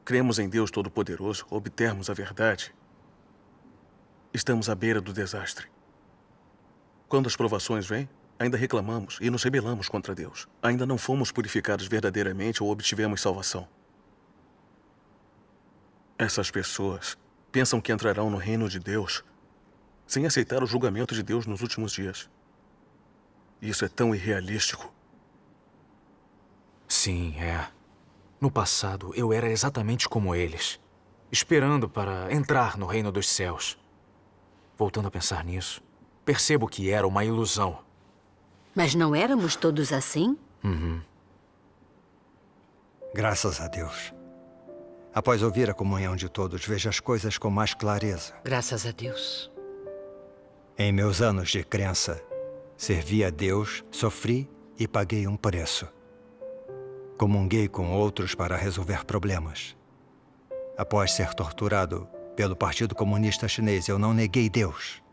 cremos em Deus Todo-Poderoso obtermos a verdade, estamos à beira do desastre. Quando as provações vêm, ainda reclamamos e nos rebelamos contra Deus. Ainda não fomos purificados verdadeiramente ou obtivemos salvação. Essas pessoas pensam que entrarão no reino de Deus sem aceitar o julgamento de Deus nos últimos dias. Isso é tão irrealístico. Sim, é. No passado, eu era exatamente como eles. esperando para entrar no reino dos céus. Voltando a pensar nisso, percebo que era uma ilusão. Mas não éramos todos assim? Graças a Deus. Após ouvir a comunhão de todos, vejo as coisas com mais clareza. Graças a Deus. Em meus anos de crença, servi a Deus, sofri e paguei um preço. Comunguei com outros para resolver problemas. Após ser torturado pelo Partido Comunista Chinês, eu não neguei Deus.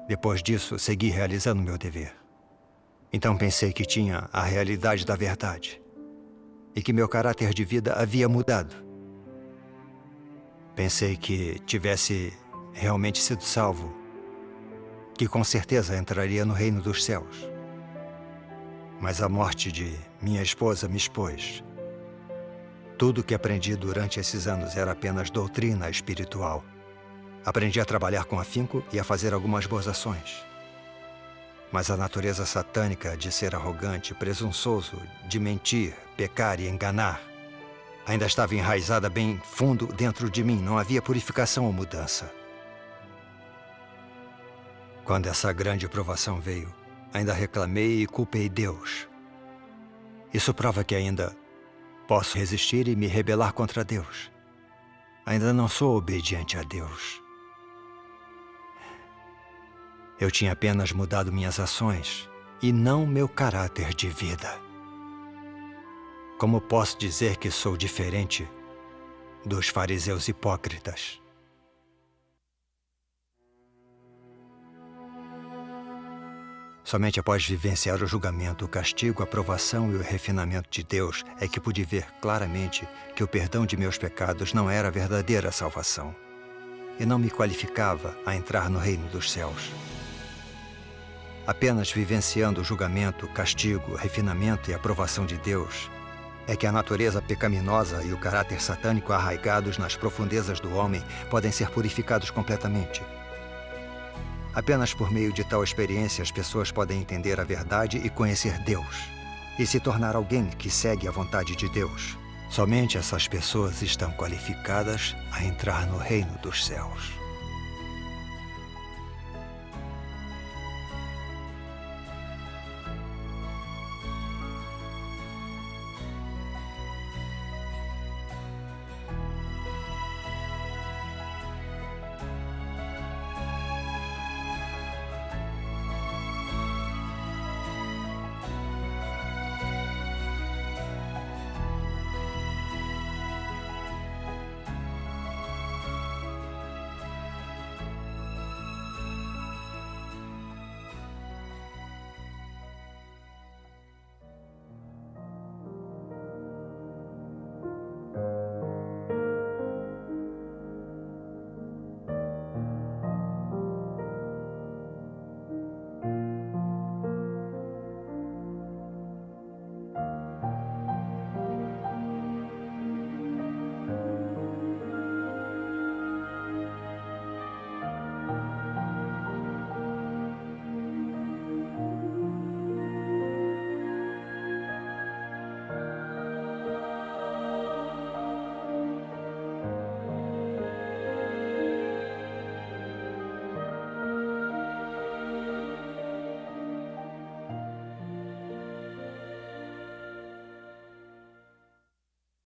Depois disso, segui realizando meu dever. Então pensei que tinha a realidade da verdade e que meu caráter de vida havia mudado. Pensei que tivesse realmente sido salvo, que com certeza entraria no reino dos céus. Mas a morte de minha esposa me expôs. Tudo o que aprendi durante esses anos era apenas doutrina espiritual. Aprendi a trabalhar com afinco e a fazer algumas boas ações. Mas a natureza satânica de ser arrogante, presunçoso, de mentir, pecar e enganar, ainda estava enraizada bem fundo dentro de mim. Não havia purificação ou mudança. Quando essa grande provação veio, ainda reclamei e culpei Deus. Isso prova que ainda posso resistir e me rebelar contra Deus. Ainda não sou obediente a Deus. Eu tinha apenas mudado minhas ações e não meu caráter de vida. Como posso dizer que sou diferente dos fariseus hipócritas? Somente após vivenciar o julgamento, o castigo, a provação e o refinamento de Deus é que pude ver claramente que o perdão de meus pecados não era a verdadeira salvação e não me qualificava a entrar no reino dos céus. Apenas vivenciando o julgamento, castigo, refinamento e aprovação de Deus é que a natureza pecaminosa e o caráter satânico arraigados nas profundezas do homem podem ser purificados completamente. Apenas por meio de tal experiência as pessoas podem entender a verdade e conhecer Deus e se tornar alguém que segue a vontade de Deus. Somente essas pessoas estão qualificadas a entrar no reino dos céus.